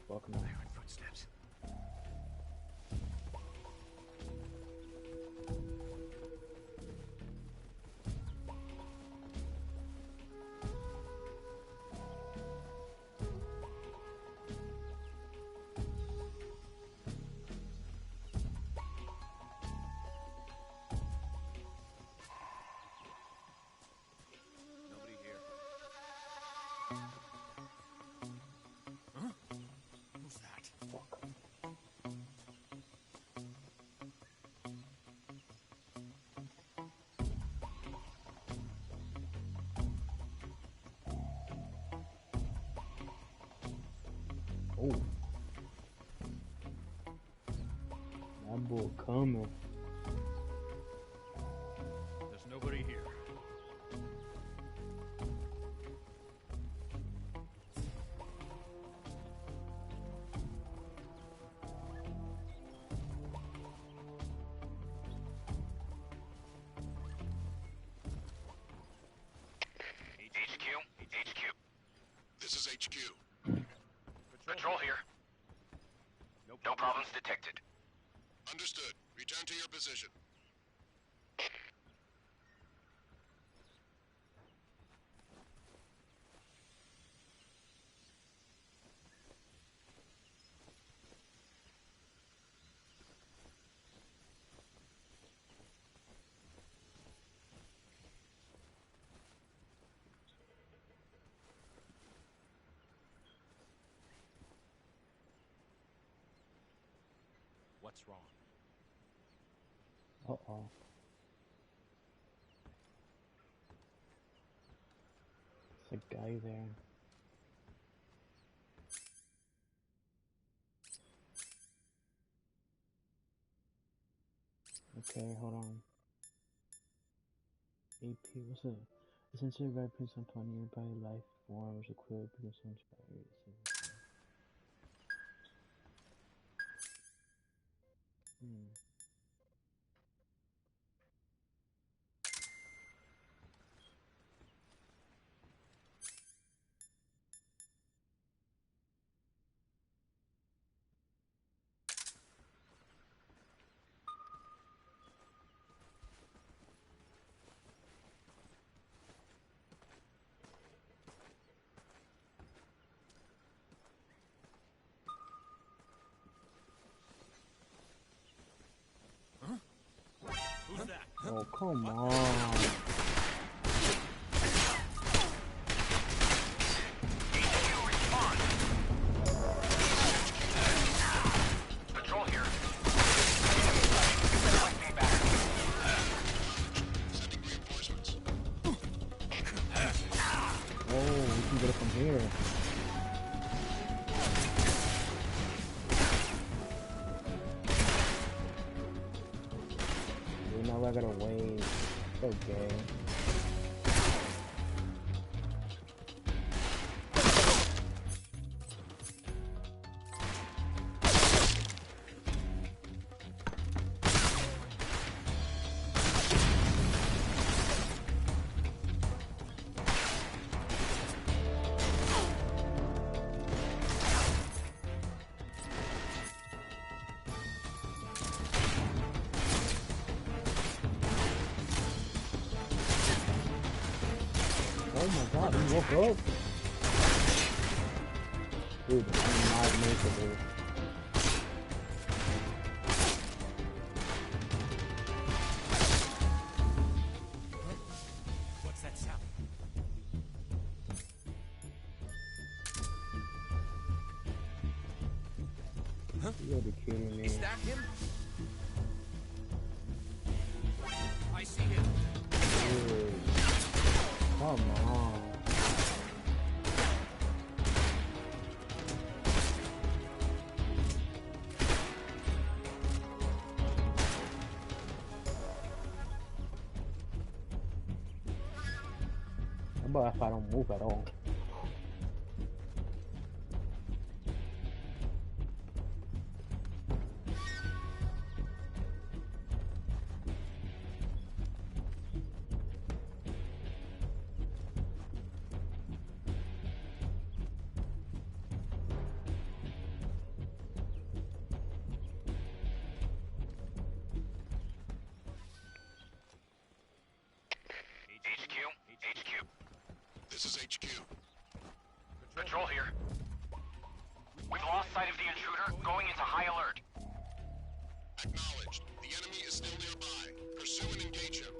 Welcome to Iron footsteps. Nobody here. Huh? Who's that? Oh. That boy coming. There's nobody here. HQ. This is HQ. Patrol here. No problems detected. Understood. Return to your position. What's wrong? Uh-oh. There's a guy there. Okay, hold on. AP, what's it? Essentially, weapons upon nearby life forms equipped with essential areas. Who's that? Oh, come on. Patrol here. Sending reinforcements. Oh, we can get it from here. now I gotta wait. It's okay. Oh my god, he woke up? Dude, I'm not makeable. What's that sound? Huh? You gotta be kidding me. Is that him? I see him. Dude. Come on. How about if I don't move at all? HQ. This is HQ. Control here. We've lost sight of the intruder, going into high alert. Acknowledged. The enemy is still nearby. Pursue and engage him.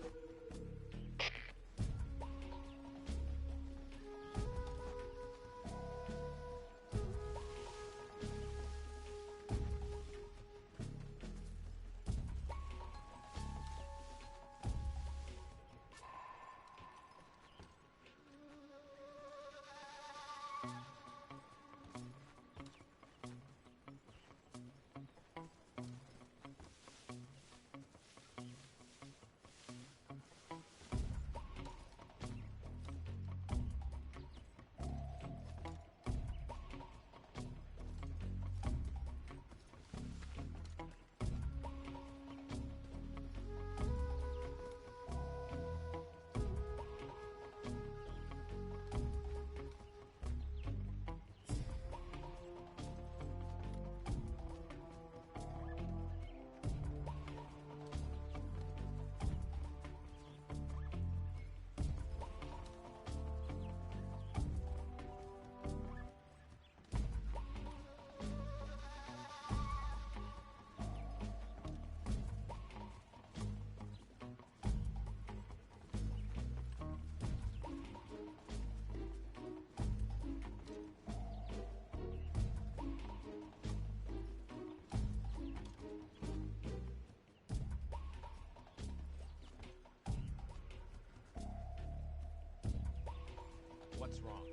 What's wrong?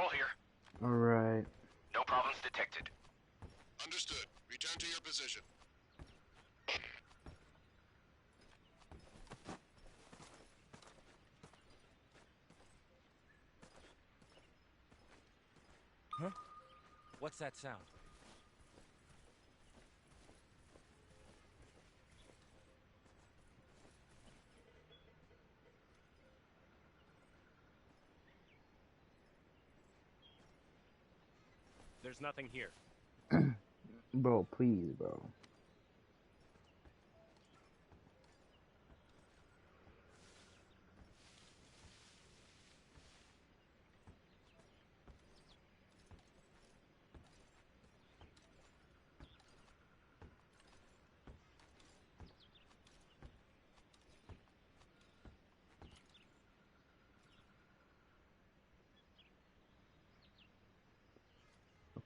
Control here. Alright. No problems detected. Understood. Return to your position. Huh? What's that sound? There's nothing here. Bro, please, bro.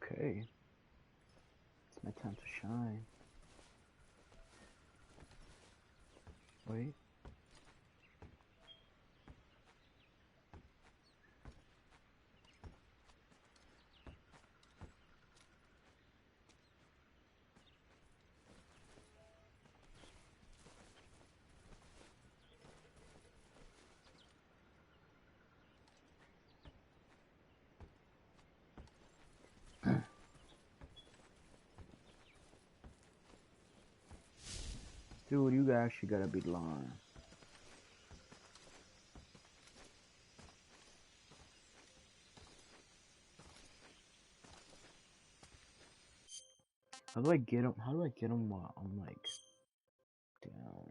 Okay. It's my time to shine. Wait. Dude, you actually gotta be lying. How do I get him? How do I get him while I'm like down?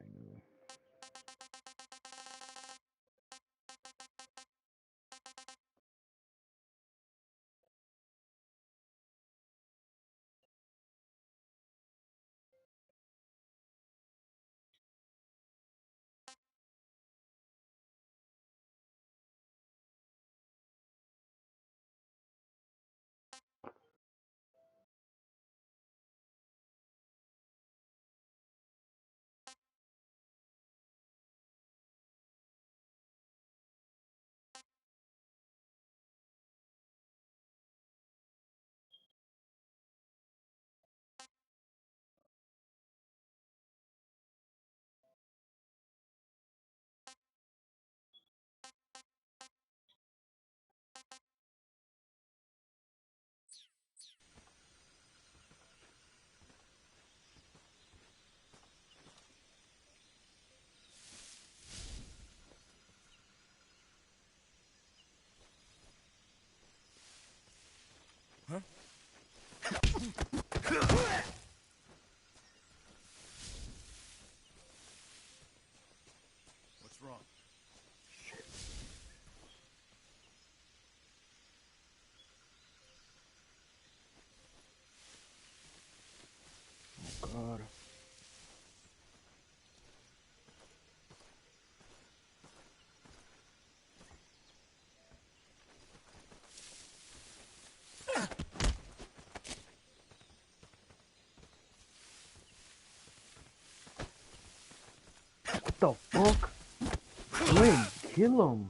Huh? What's wrong? Oh God. What the fuck? Wait, kill him.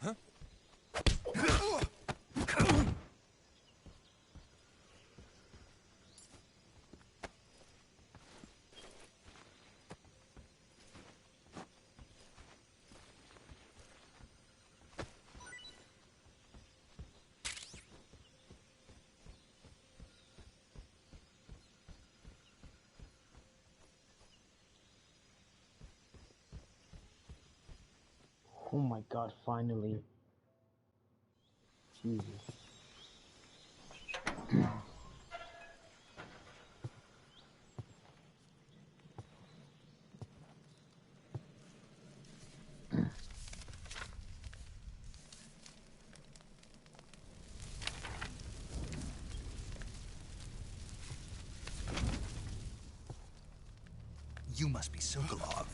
Huh? Oh my God, finally. Jesus. must be Sokolov.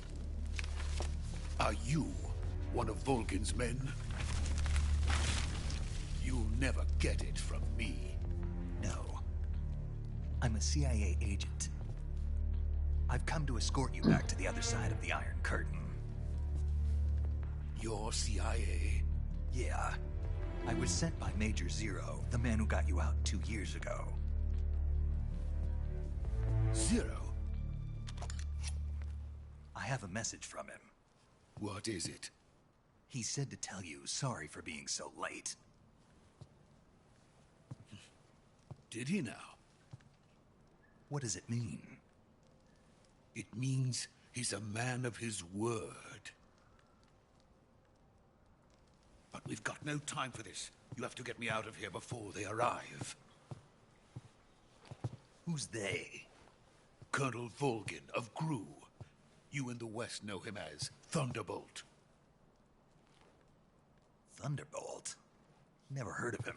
Are you one of Volgin's men? You'll never get it from me. No. I'm a CIA agent. I've come to escort you back to the other side of the Iron Curtain. You're CIA? Yeah. I was sent by Major Zero, the man who got you out 2 years ago. Zero? I have a message from him. What is it? He said to tell you sorry for being so late. Did he now? What does it mean? It means he's a man of his word. But we've got no time for this. You have to get me out of here before they arrive. Who's they? Colonel Volgin of GRU. You in the West know him as Thunderbolt. Thunderbolt? Never heard of him.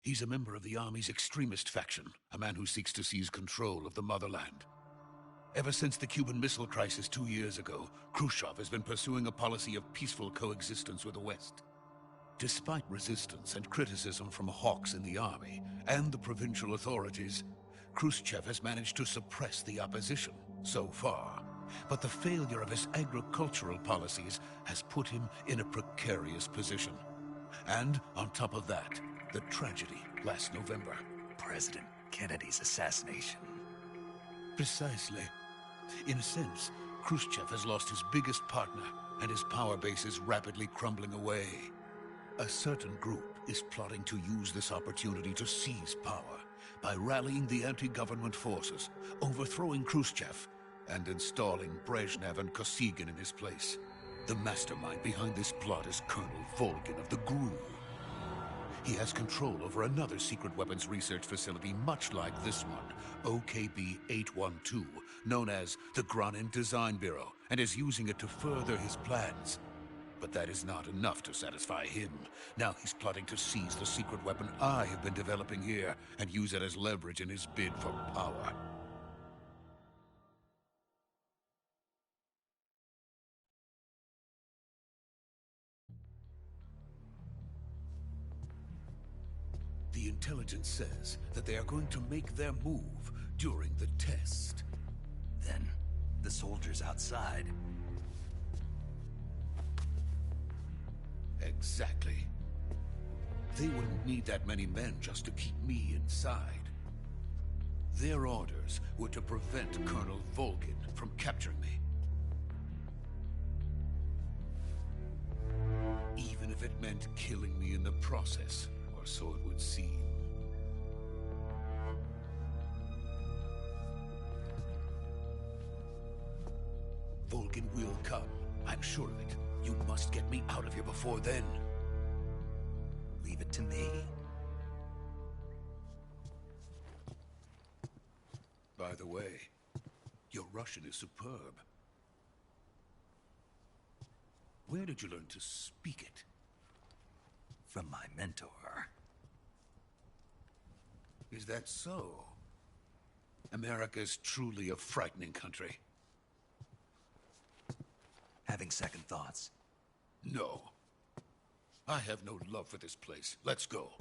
He's a member of the Army's extremist faction, a man who seeks to seize control of the motherland. Ever since the Cuban Missile Crisis 2 years ago, Khrushchev has been pursuing a policy of peaceful coexistence with the West. Despite resistance and criticism from hawks in the army and the provincial authorities, Khrushchev has managed to suppress the opposition so far. But the failure of his agricultural policies has put him in a precarious position. And on top of that, the tragedy last November. President Kennedy's assassination. Precisely. In a sense, Khrushchev has lost his biggest partner, and his power base is rapidly crumbling away. A certain group is plotting to use this opportunity to seize power by rallying the anti-government forces, overthrowing Khrushchev, and installing Brezhnev and Kosygin in his place. The mastermind behind this plot is Colonel Volgin of the GRU. He has control over another secret weapons research facility much like this one, OKB-812, known as the Granin Design Bureau, and is using it to further his plans. But that is not enough to satisfy him. Now he's plotting to seize the secret weapon I have been developing here and use it as leverage in his bid for power. The intelligence says that they are going to make their move during the test. Then, the soldiers outside. Exactly. They wouldn't need that many men just to keep me inside. Their orders were to prevent Colonel Volgin from capturing me. Even if it meant killing me in the process, or so it would seem. Volgin will come. I'm sure of it. You must get me out of here before then. Leave it to me. By the way, your Russian is superb. Where did you learn to speak it? From my mentor. Is that so? America's truly a frightening country. Having second thoughts? No. I have no love for this place. Let's go.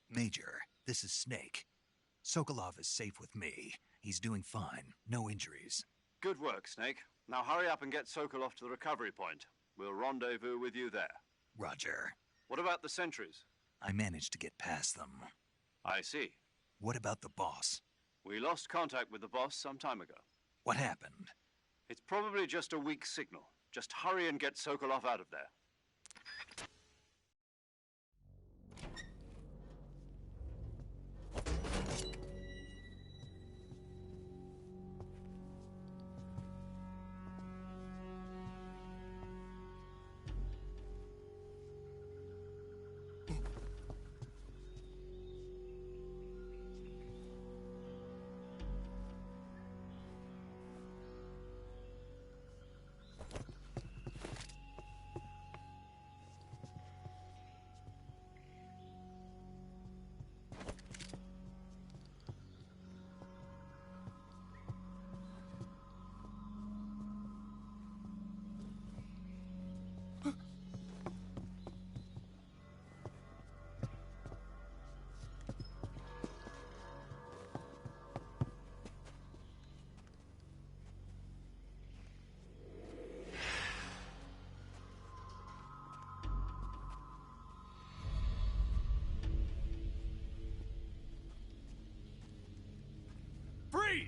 Major, this is Snake. Sokolov is safe with me. He's doing fine. No injuries. Good work, Snake. Now hurry up and get Sokolov to the recovery point. We'll rendezvous with you there. Roger. What about the sentries? I managed to get past them. I see. What about the boss? We lost contact with the boss some time ago. What happened? It's probably just a weak signal. Just hurry and get Sokolov out of there.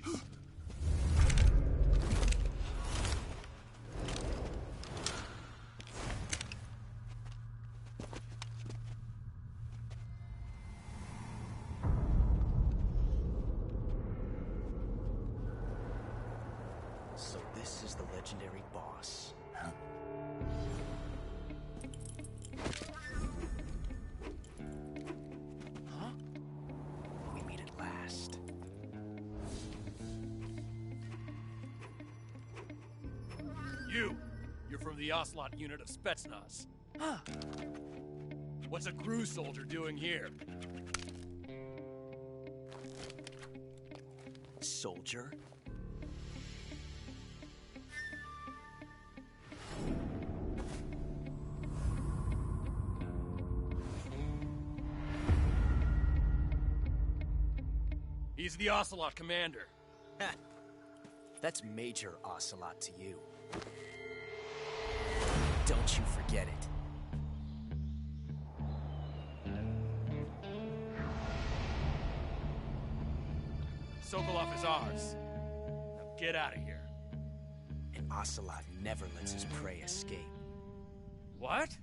Freeze! So this is the legendary boss. Huh? Huh? We meet at last. You're from the Ocelot unit of Spetsnaz. Huh. What's a crew soldier doing here? Soldier? He's the Ocelot commander. Ha! That's Major Ocelot to you. Don't you forget it. Sokolov is ours. Now get out of here. And Ocelot never lets his prey escape. What?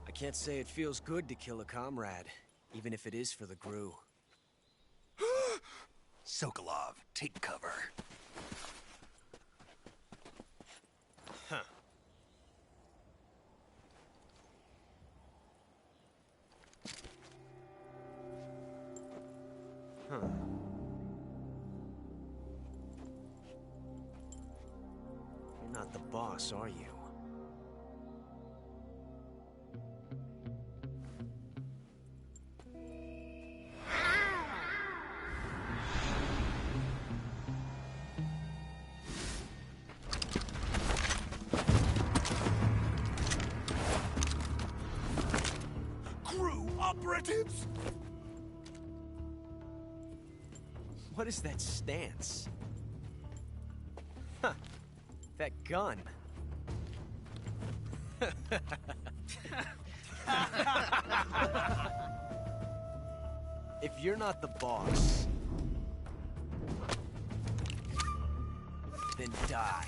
I can't say it feels good to kill a comrade, even if it is for the Gru. Sokolov, take cover. Huh. Huh. You're not the boss, are you? Operatives? What is that stance? Huh. That gun. If you're not the boss, then die.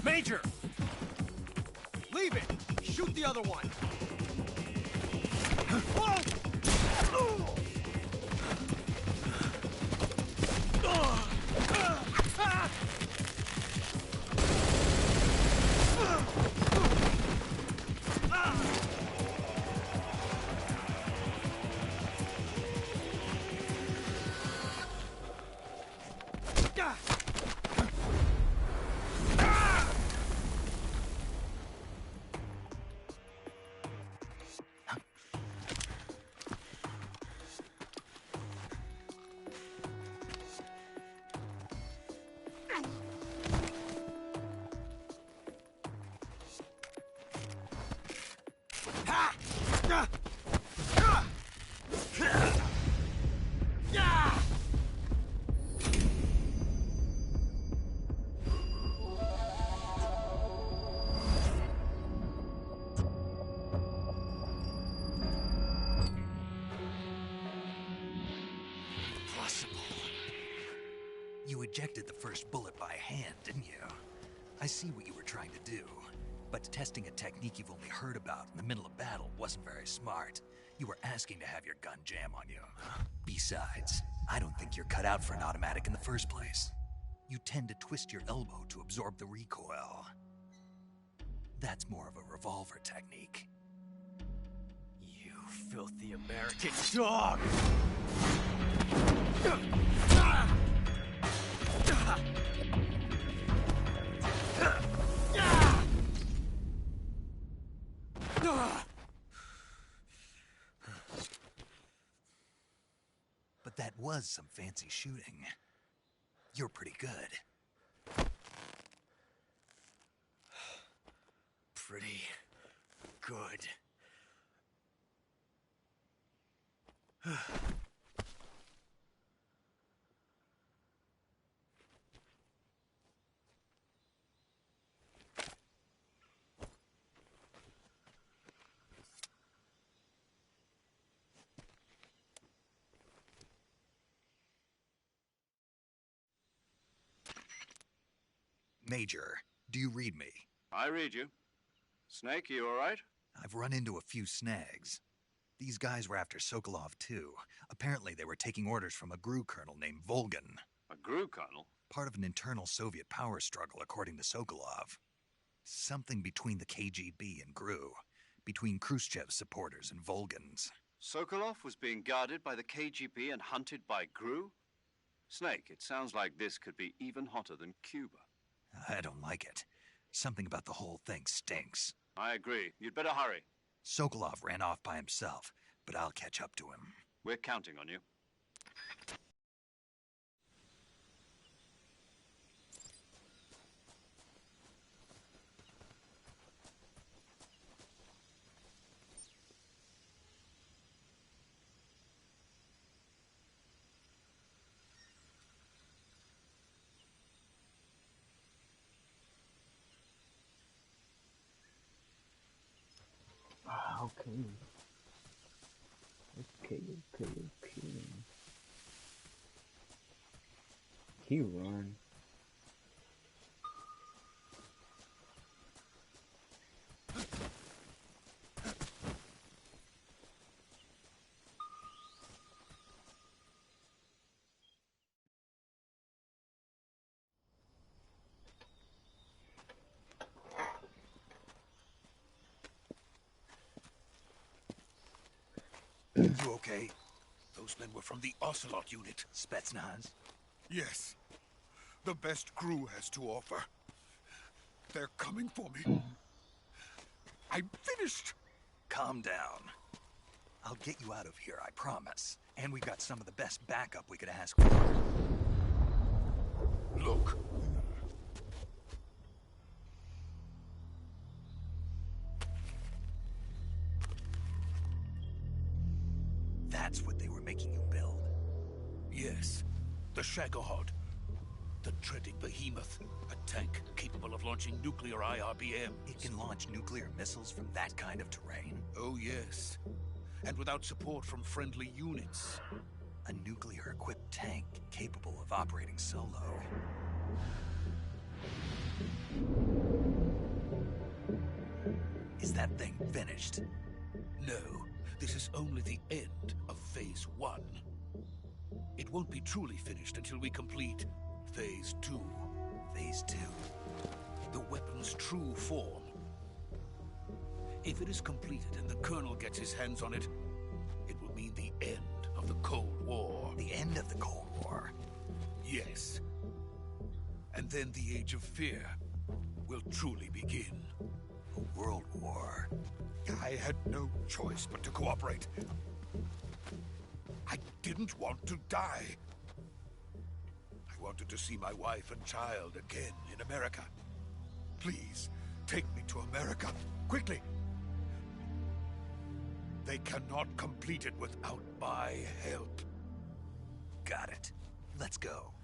Major! Leave it! Shoot the other one! ejected the first bullet by hand, didn't you? I see what you were trying to do. But testing a technique you've only heard about in the middle of battle wasn't very smart. You were asking to have your gun jam on you. Besides, I don't think you're cut out for an automatic in the first place. You tend to twist your elbow to absorb the recoil. That's more of a revolver technique. You filthy American dog! But that was some fancy shooting. You're pretty good. Pretty good. Major, do you read me? I read you. Snake, you all right? I've run into a few snags. These guys were after Sokolov, too. Apparently they were taking orders from a GRU colonel named Volgan. A GRU colonel? Part of an internal Soviet power struggle, according to Sokolov. Something between the KGB and GRU. Between Khrushchev's supporters and Volgan's. Sokolov was being guarded by the KGB and hunted by GRU? Snake, it sounds like this could be even hotter than Cuba. I don't like it. Something about the whole thing stinks. I agree. You'd better hurry. Sokolov ran off by himself, but I'll catch up to him. We're counting on you. Okay. He run. You okay? Those men were from the Ocelot unit. Spetsnaz? Yes. The best GRU has to offer. They're coming for me. I'm finished. Calm down. I'll get you out of here, I promise. And we've got some of the best backup we could ask for. Look. That's what they were making you build? Yes. The Shagohod. The treading behemoth. A tank capable of launching nuclear IRBMs. It can launch nuclear missiles from that kind of terrain? Oh, yes. And without support from friendly units. A nuclear-equipped tank capable of operating solo. Is that thing finished? No. This is only the end of Phase 1. It won't be truly finished until we complete Phase 2. Phase 2? The weapon's true form. If it is completed and the Colonel gets his hands on it, it will mean the end of the Cold War. The end of the Cold War? Yes. And then the Age of Fear will truly begin. A world war? I had no choice but to cooperate. I didn't want to die. I wanted to see my wife and child again in America. Please, take me to America, quickly. They cannot complete it without my help. Got it. Let's go.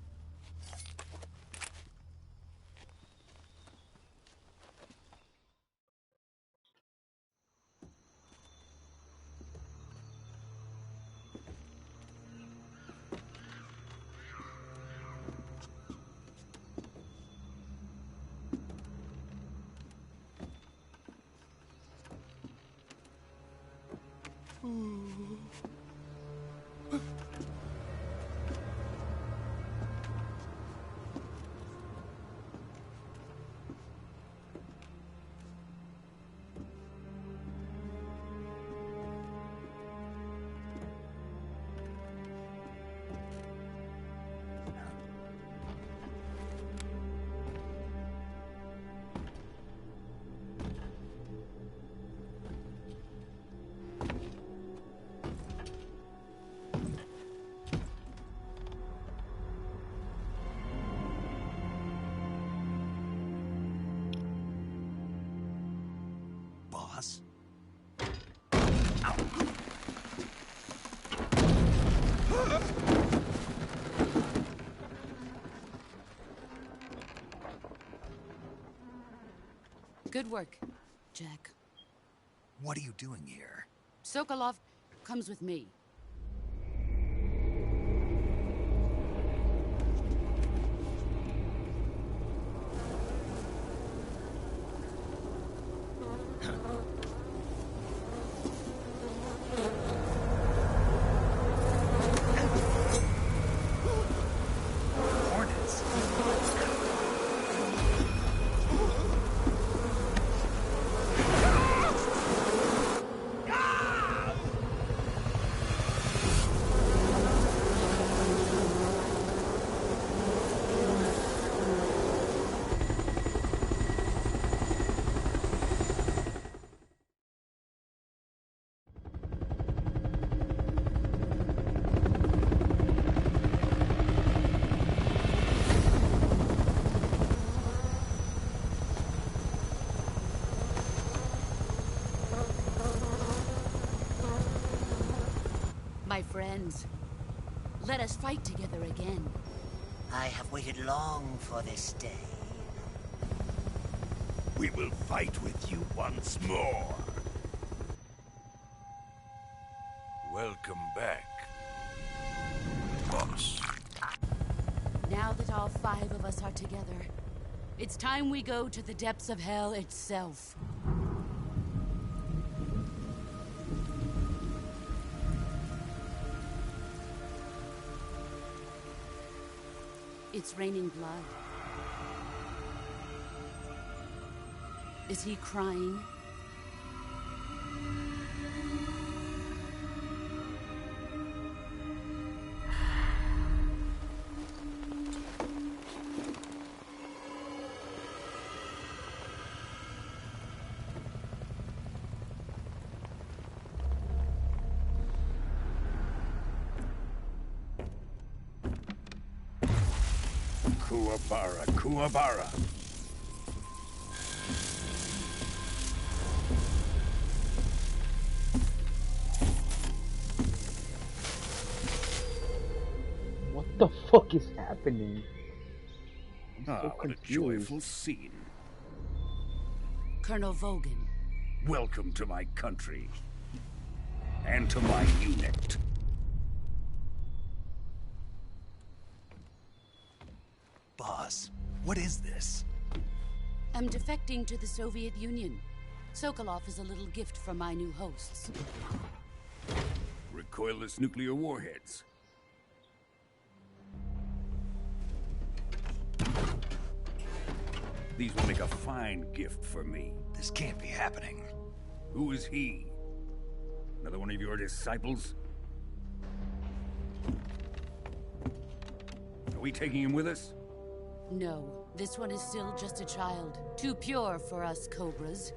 Boss? Good work, Jack. What are you doing here? Sokolov comes with me. Hornets? My friends, let us fight together again. I have waited long for this day. We will fight with you once more. Welcome back, boss. Now that all 5 of us are together, it's time we go to the depths of hell itself. It's raining blood. Is he crying? Kuwabara, Kuwabara. What the fuck is happening? I'm so What a confused. joyful scene. Colonel Vogan. Welcome to my country. And to my unit. Boss, what is this? I'm defecting to the Soviet Union. Sokolov is a little gift from my new hosts. Recoilless nuclear warheads. These will make a fine gift for me. This can't be happening. Who is he? Another one of your disciples? Are we taking him with us? No, this one is still just a child. Too pure for us Cobras.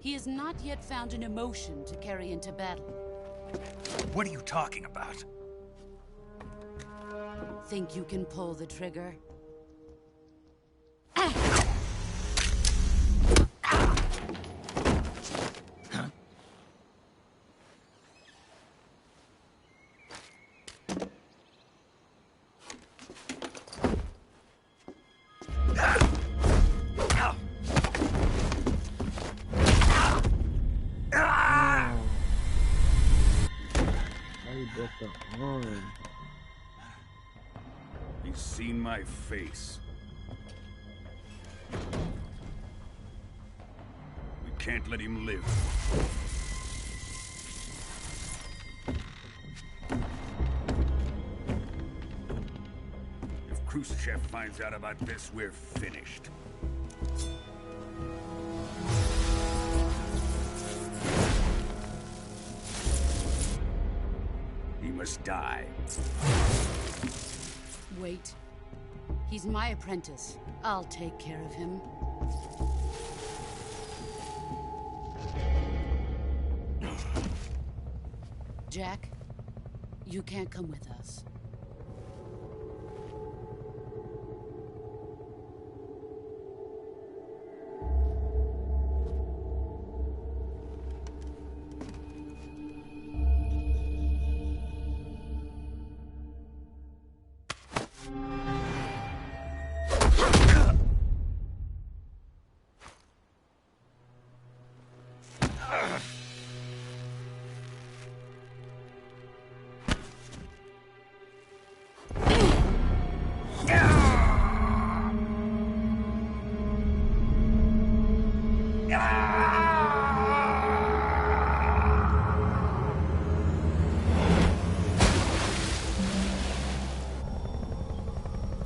He has not yet found an emotion to carry into battle. What are you talking about? Think you can pull the trigger? He's seen my face. We can't let him live. If Khrushchev finds out about this, we're finished. He must die. Wait. He's my apprentice. I'll take care of him. Jack, you can't come with us.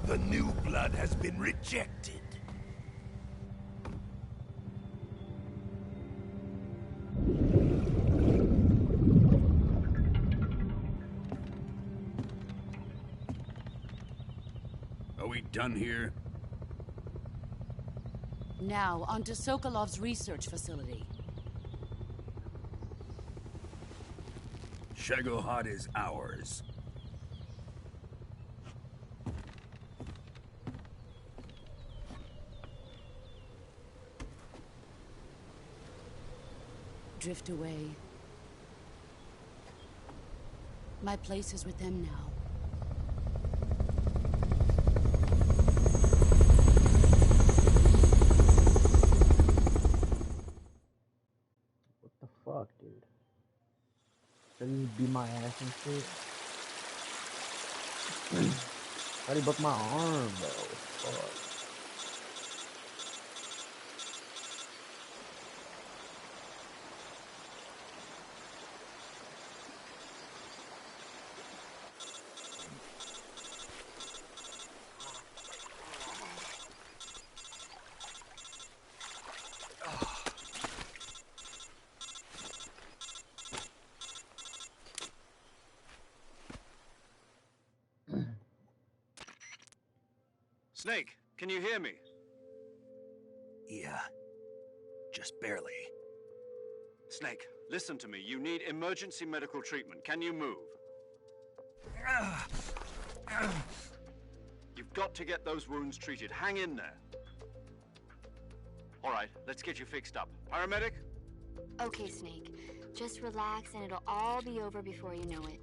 The new blood has been rejected. Are we done here? Now, on to Sokolov's research facility. Shagohod is ours. Drift away. My place is with them now. What the fuck, dude? Didn't he beat my ass and shit? Why'd he broke my arm, bro? Fuck. Snake, can you hear me? Yeah. Just barely. Snake, listen to me. You need emergency medical treatment. Can you move? You've got to get those wounds treated. Hang in there. All right, let's get you fixed up. Paramedic? Okay, Snake. Just relax and it'll all be over before you know it.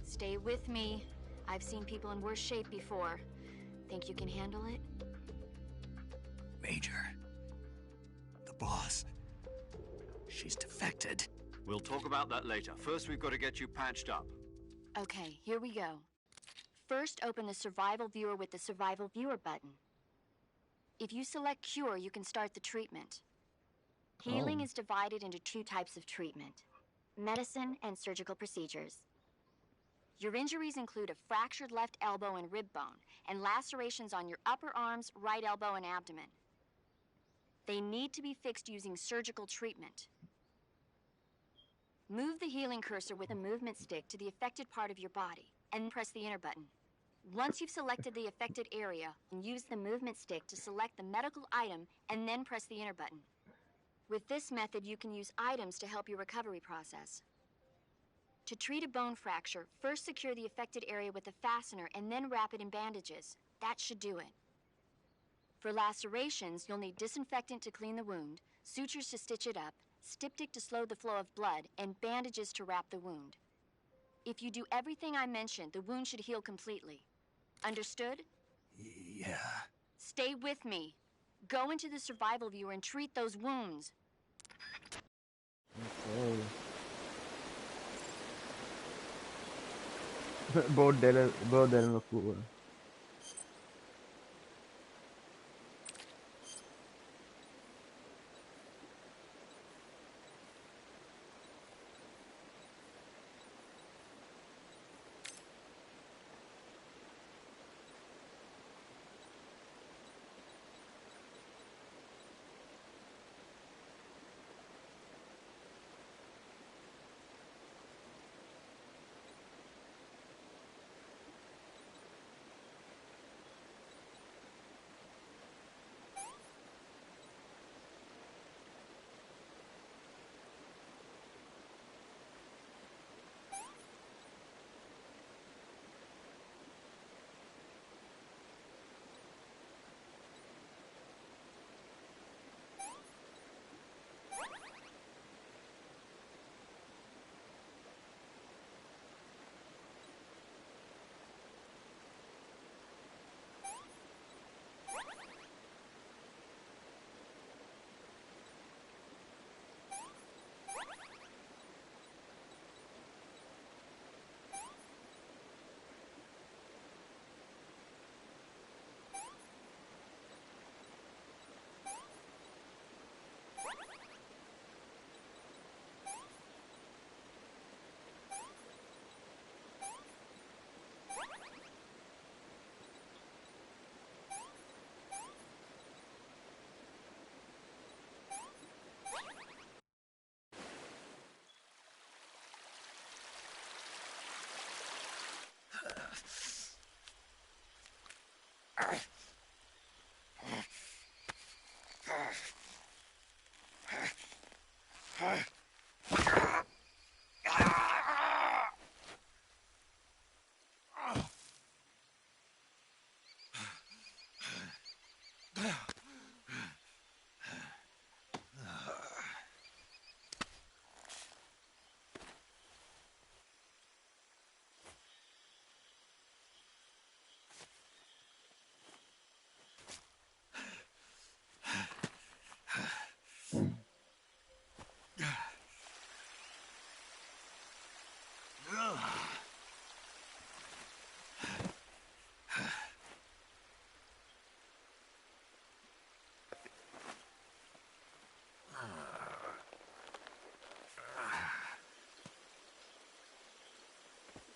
Stay with me. I've seen people in worse shape before. Think you can handle it? Major. The boss. She's defected. We'll talk about that later. First, we've got to get you patched up. Okay, here we go. First, open the Survival Viewer with the Survival Viewer button. If you select Cure, you can start the treatment. Healing is divided into two types of treatment: medicine and surgical procedures. Your injuries include a fractured left elbow and rib bone, and lacerations on your upper arms, right elbow, and abdomen. They need to be fixed using surgical treatment. Move the healing cursor with a movement stick to the affected part of your body, and press the enter button. Once you've selected the affected area, use the movement stick to select the medical item, and then press the enter button. With this method, you can use items to help your recovery process. To treat a bone fracture, first secure the affected area with a fastener and then wrap it in bandages. That should do it. For lacerations, you'll need disinfectant to clean the wound, sutures to stitch it up, styptic to slow the flow of blood, and bandages to wrap the wound. If you do everything I mentioned, the wound should heal completely. Understood? Yeah. Stay with me. Go into the survival viewer and treat those wounds. Okay. Bro dead in the floor.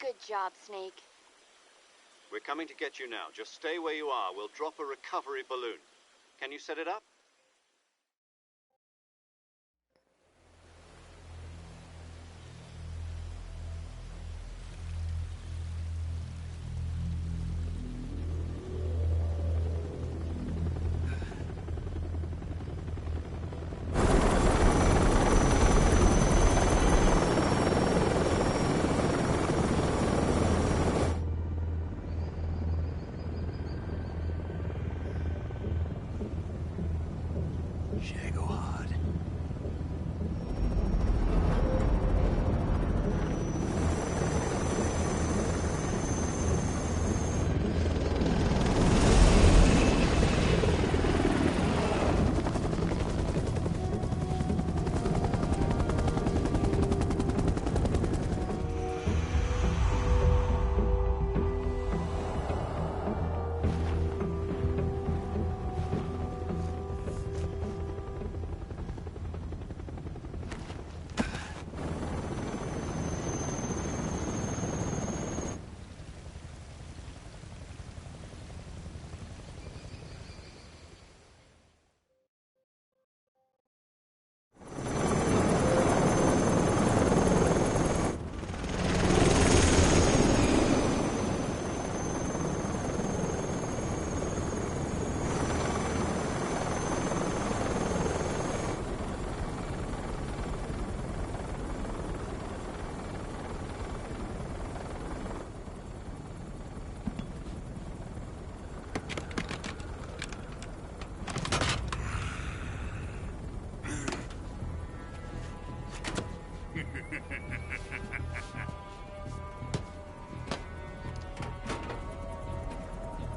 Good job, Snake. We're coming to get you now. Just stay where you are. We'll drop a recovery balloon. Can you set it up?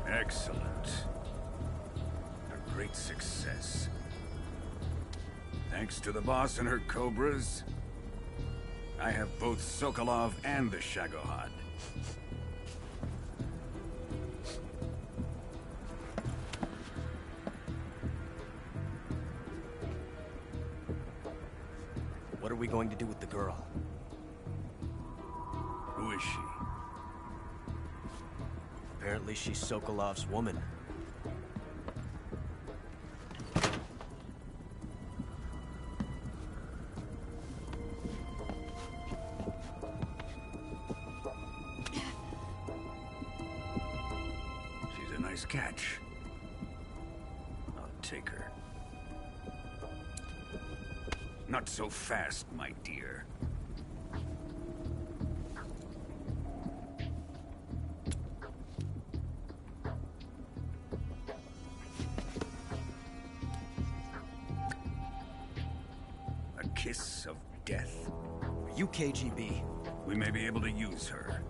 Excellent. A great success. Thanks to the boss and her cobras, I have both Sokolov and the Shagohod. What are we going to do with the girl? Who is she? Apparently she's Sokolov's woman. She's a nice catch. I'll take her. Not so fast, my dear. A kiss of death. Are you KGB? We may be able to use her.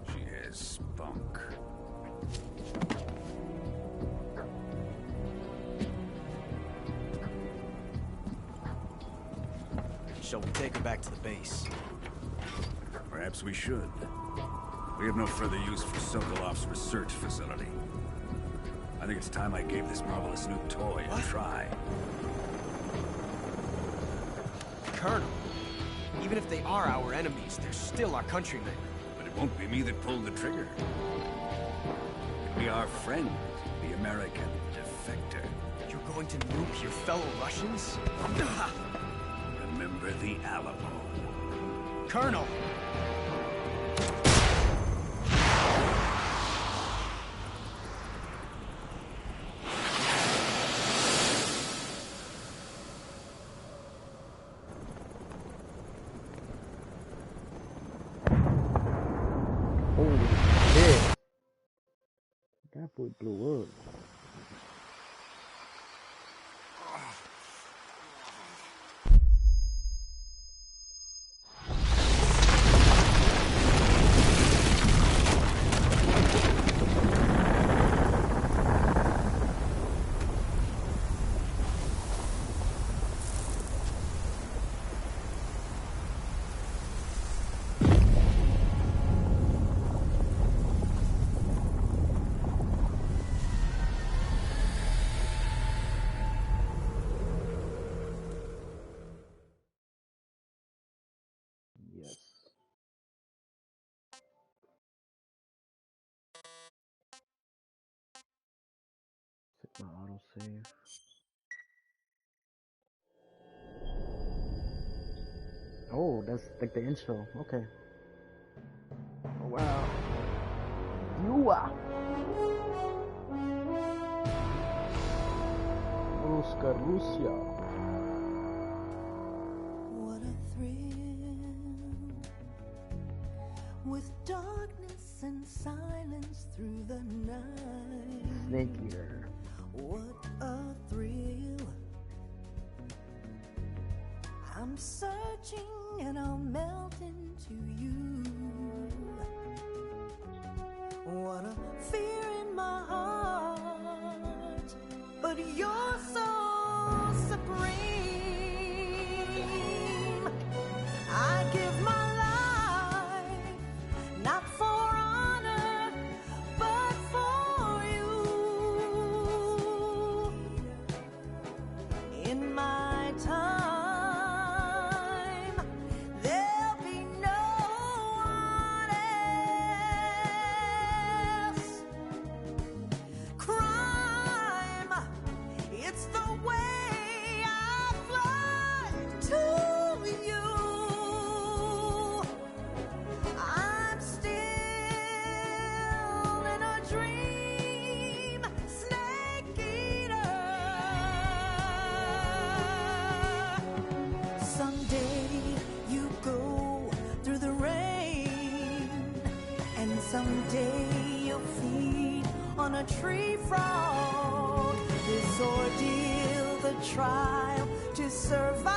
She has spunk. Shall we take her back to the base? Perhaps we should. We have no further use for Sokolov's research facility. I think it's time I gave this marvelous new toy a try. Colonel, even if they are our enemies, they're still our countrymen. But it won't be me that pulled the trigger. It'll be our friend, the American defector. You're going to nuke your fellow Russians? Remember the Alamo. Colonel! Holy shit. That boy blew up. Yes. Set my autosave. Oh, that's like the intro. Okay. Oh, wow. You are. Ruska Russia. What a thrill. With darkness and silence through the night. Snake Eater. What a thrill. I'm searching and I'll melt into you. What a fear in my heart, but you're so supreme. I give my life, not for honor, but for you. In my time, there'll be no one else. Crime, it's the way I fly to you. I'm still in a dream, snake eater. Someday you go through the rain, and someday you'll feed on a tree frog. This ordeal, the trial to survive,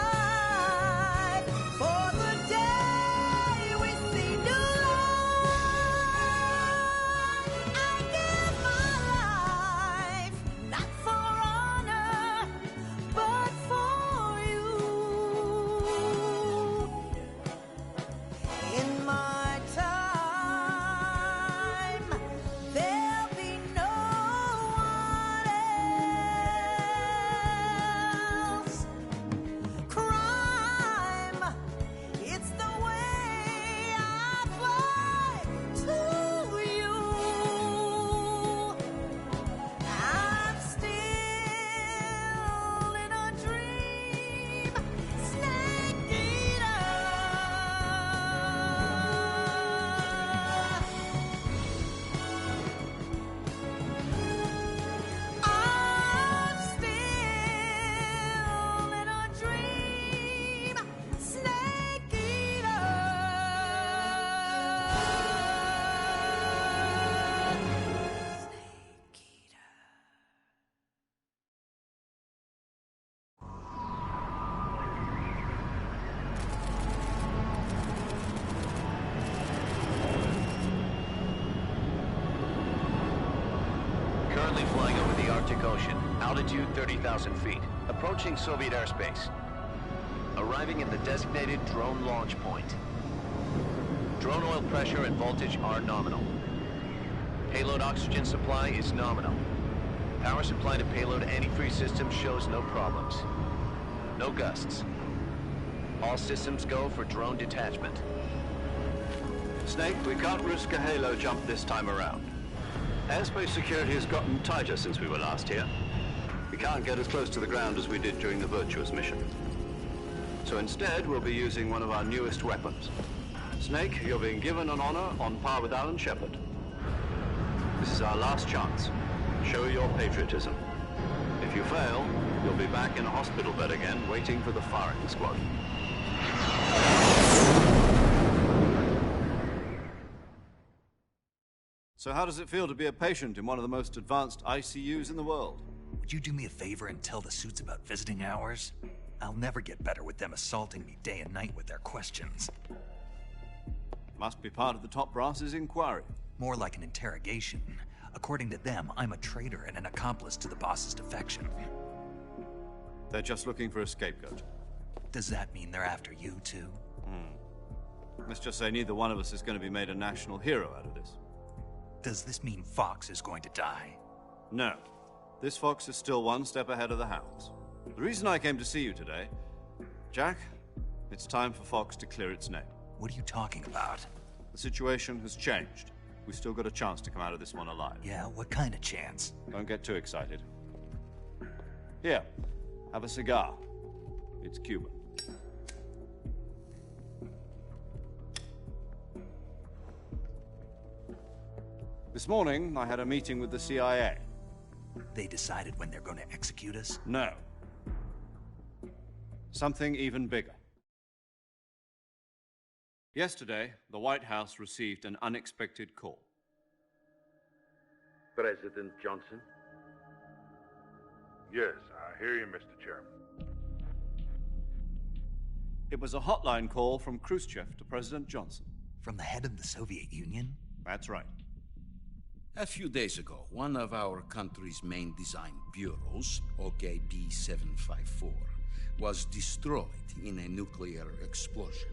for the day we see new light. I give my life, not for honor, but for you. In my time, there'll be no one else. Crime, it's the way I fly to you. I'm still in a dream, snake eater. I'm still in a dream, snake eater. Currently flying over the Arctic Ocean, altitude 30,000 feet, approaching Soviet airspace. Arriving at the designated drone launch point. Drone oil pressure and voltage are nominal. Payload oxygen supply is nominal. Power supply to payload antifreeze system shows no problems. No gusts. All systems go for drone detachment. Snake, we can't risk a halo jump this time around. Airspace security has gotten tighter since we were last here. We can't get as close to the ground as we did during the Virtuous mission. So instead, we'll be using one of our newest weapons. Snake, you're being given an honor on par with Alan Shepard. This is our last chance. Show your patriotism. If you fail, you'll be back in a hospital bed again, waiting for the firing squad. So how does it feel to be a patient in one of the most advanced ICUs in the world? Would you do me a favor and tell the suits about visiting hours? I'll never get better with them assaulting me day and night with their questions. Must be part of the top brass's inquiry. More like an interrogation. According to them, I'm a traitor and an accomplice to the boss's defection. They're just looking for a scapegoat. Does that mean they're after you, too? Let's just say neither one of us is going to be made a national hero out of this. Does this mean Fox is going to die? No. This fox is still one step ahead of the hounds. The reason I came to see you today, Jack, it's time for Fox to clear its name. What are you talking about? The situation has changed. We've still got a chance to come out of this one alive. Yeah, what kind of chance? Don't get too excited. Here, have a cigar. It's Cuban. This morning, I had a meeting with the CIA. They decided when they're going to execute us? No. Something even bigger. Yesterday, the White House received an unexpected call. President Johnson? Yes, I hear you, Mr. Chairman. It was a hotline call from Khrushchev to President Johnson. From the head of the Soviet Union? That's right. A few days ago, one of our country's main design bureaus, OKB 754, was destroyed in a nuclear explosion.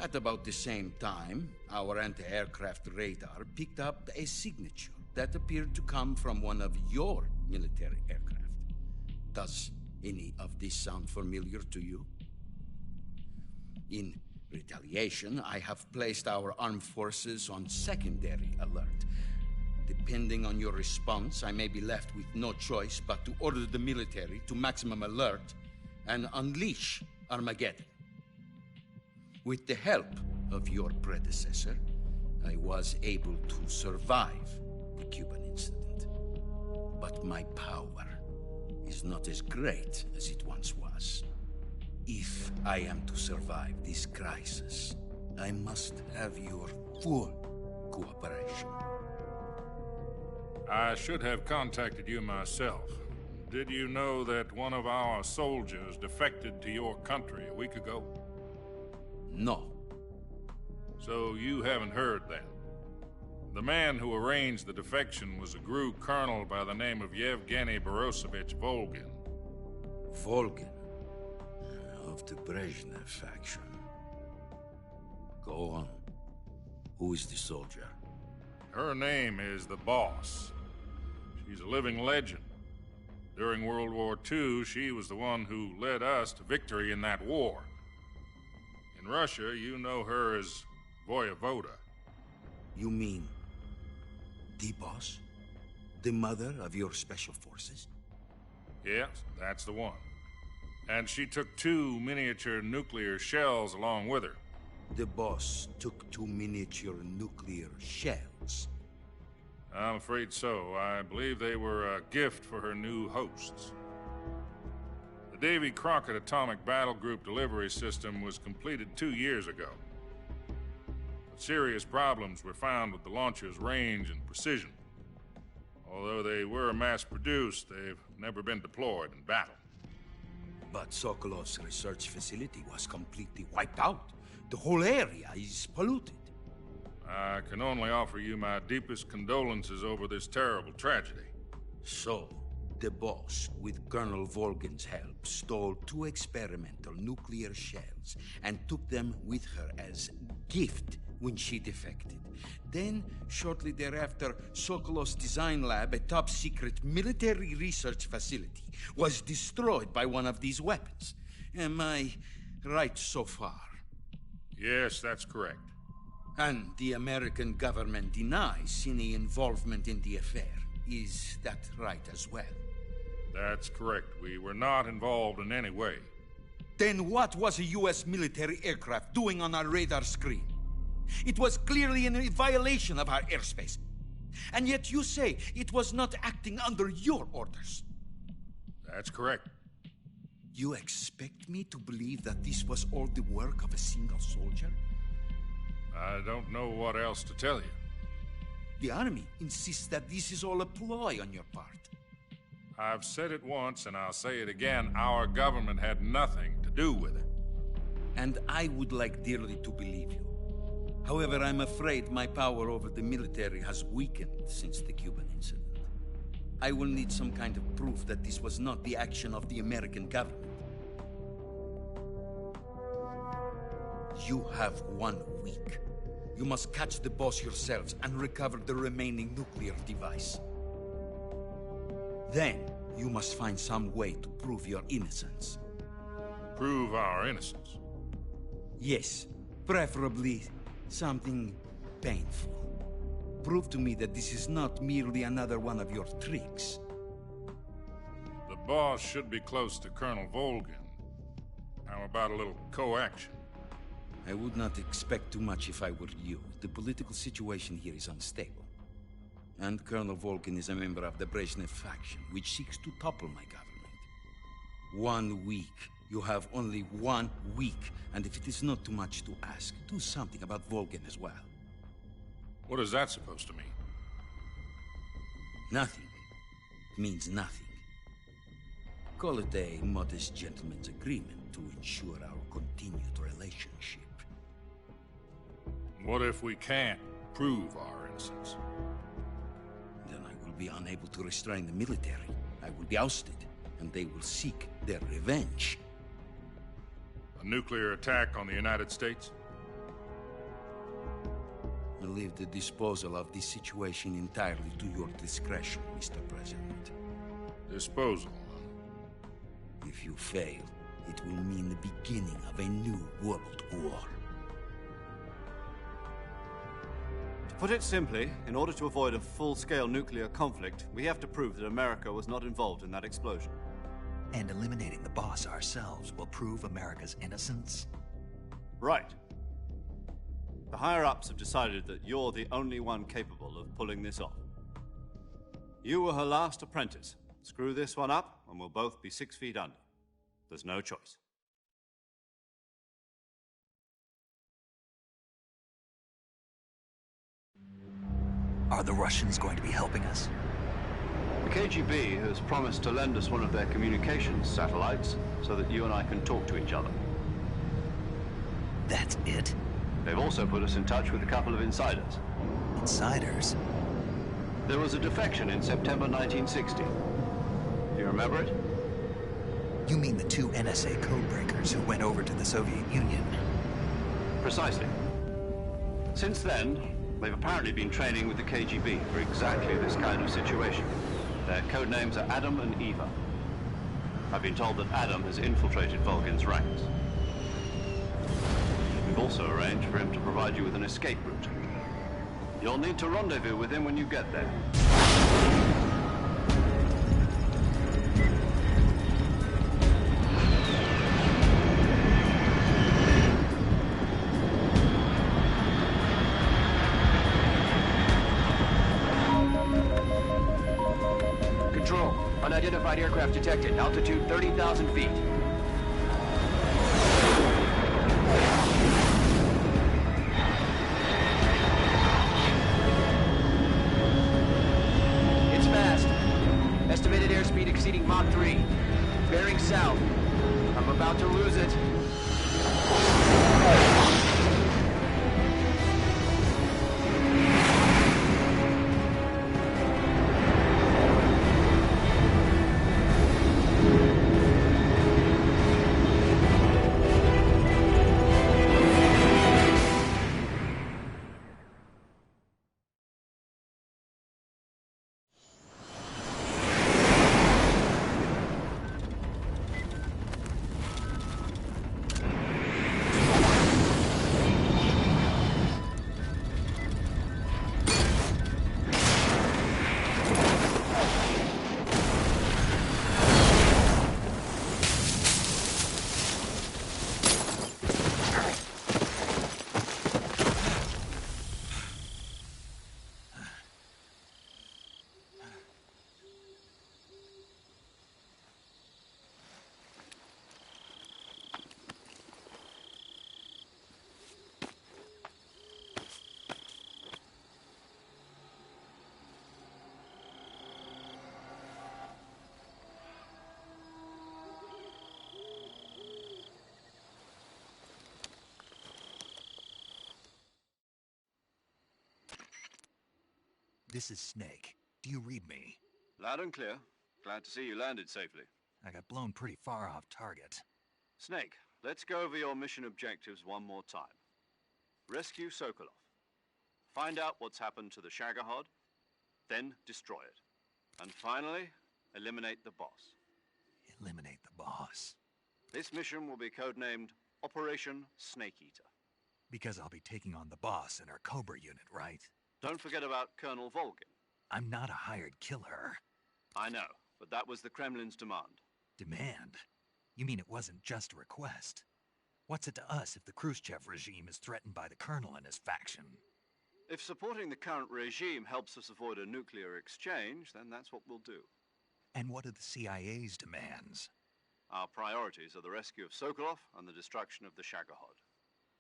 At about the same time, our anti-aircraft radar picked up a signature that appeared to come from one of your military aircraft. Does any of this sound familiar to you? In retaliation, I have placed our armed forces on secondary alert. Depending on your response, I may be left with no choice but to order the military to maximum alert and unleash Armageddon. With the help of your predecessor, I was able to survive the Cuban incident. But my power is not as great as it once was. If I am to survive this crisis, I must have your full cooperation. I should have contacted you myself. Did you know that one of our soldiers defected to your country a week ago? No. So you haven't heard then? The man who arranged the defection was a GRU colonel by the name of Yevgeny Borosovich Volgin. Volgin? Of the Brezhnev faction. Go on. Who is the soldier? Her name is the Boss. She's a living legend. During World War II, she was the one who led us to victory in that war. In Russia, you know her as Voyevoda. You mean the Boss? The mother of your special forces? Yes, that's the one. And she took 2 miniature nuclear shells along with her. The Boss took 2 miniature nuclear shells? I'm afraid so. I believe they were a gift for her new hosts. The Davy Crockett Atomic Battle Group delivery system was completed 2 years ago. But serious problems were found with the launcher's range and precision. Although they were mass-produced, they've never been deployed in battle. But Sokolov's research facility was completely wiped out. The whole area is polluted. I can only offer you my deepest condolences over this terrible tragedy. So, the Boss, with Colonel Volgin's help, stole 2 experimental nuclear shells and took them with her as gift when she defected. Then, shortly thereafter, Sokolov's design lab, a top-secret military research facility, was destroyed by one of these weapons. Am I right so far? Yes, that's correct. And the American government denies any involvement in the affair. Is that right as well? That's correct. We were not involved in any way. Then what was a U.S. military aircraft doing on our radar screen? It was clearly in violation of our airspace. And yet you say it was not acting under your orders. That's correct. You expect me to believe that this was all the work of a single soldier? I don't know what else to tell you. The army insists that this is all a ploy on your part. I've said it once, and I'll say it again. Our government had nothing to do with it. And I would like dearly to believe you. However, I'm afraid my power over the military has weakened since the Cuban incident. I will need some kind of proof that this was not the action of the American government. You have 1 week. You must catch the boss yourselves and recover the remaining nuclear device. Then, you must find some way to prove your innocence. Prove our innocence? Yes, preferably something painful. Prove to me that this is not merely another one of your tricks. The boss should be close to Colonel Volgin. How about a little co-action? I would not expect too much if I were you. The political situation here is unstable. And Colonel Volgin is a member of the Brezhnev faction, which seeks to topple my government. 1 week. You have only 1 week. And if it is not too much to ask, do something about Volgin as well. What is that supposed to mean? Nothing. It means nothing. Call it a modest gentleman's agreement to ensure our continued relationship. What if we can't prove our innocence? Then I will be unable to restrain the military. I will be ousted, and they will seek their revenge. A nuclear attack on the United States? I leave the disposal of this situation entirely to your discretion, Mr. President. Disposal? If you fail, it will mean the beginning of a new world war. To put it simply, in order to avoid a full-scale nuclear conflict, we have to prove that America was not involved in that explosion. And eliminating the boss ourselves will prove America's innocence? Right. The higher-ups have decided that you're the only one capable of pulling this off. You were her last apprentice. Screw this one up, and we'll both be 6 feet under. There's no choice. Are the Russians going to be helping us? The KGB has promised to lend us one of their communications satellites so that you and I can talk to each other. That's it? They've also put us in touch with a couple of insiders. Insiders? There was a defection in September 1960. Do you remember it? You mean the 2 NSA codebreakers who went over to the Soviet Union? Precisely. Since then, they've apparently been training with the KGB for exactly this kind of situation. Their code names are Adam and Eva. I've been told that Adam has infiltrated Volgin's ranks. We've also arranged for him to provide you with an escape route. You'll need to rendezvous with him when you get there. Control, unidentified aircraft detected. Altitude 30,000 feet. It's fast. Estimated airspeed exceeding Mach 3. Bearing south. I'm about to lose it. This is Snake. Do you read me? Loud and clear. Glad to see you landed safely. I got blown pretty far off target. Snake, let's go over your mission objectives one more time. Rescue Sokolov. Find out what's happened to the Shagohod, then destroy it. And finally, eliminate the boss. Eliminate the boss. This mission will be codenamed Operation Snake Eater. Because I'll be taking on the boss in our Cobra unit, right? Don't forget about Colonel Volgin. I'm not a hired killer. I know, but that was the Kremlin's demand. Demand? You mean it wasn't just a request? What's it to us if the Khrushchev regime is threatened by the Colonel and his faction? If supporting the current regime helps us avoid a nuclear exchange, then that's what we'll do. And what are the CIA's demands? Our priorities are the rescue of Sokolov and the destruction of the Shagohod.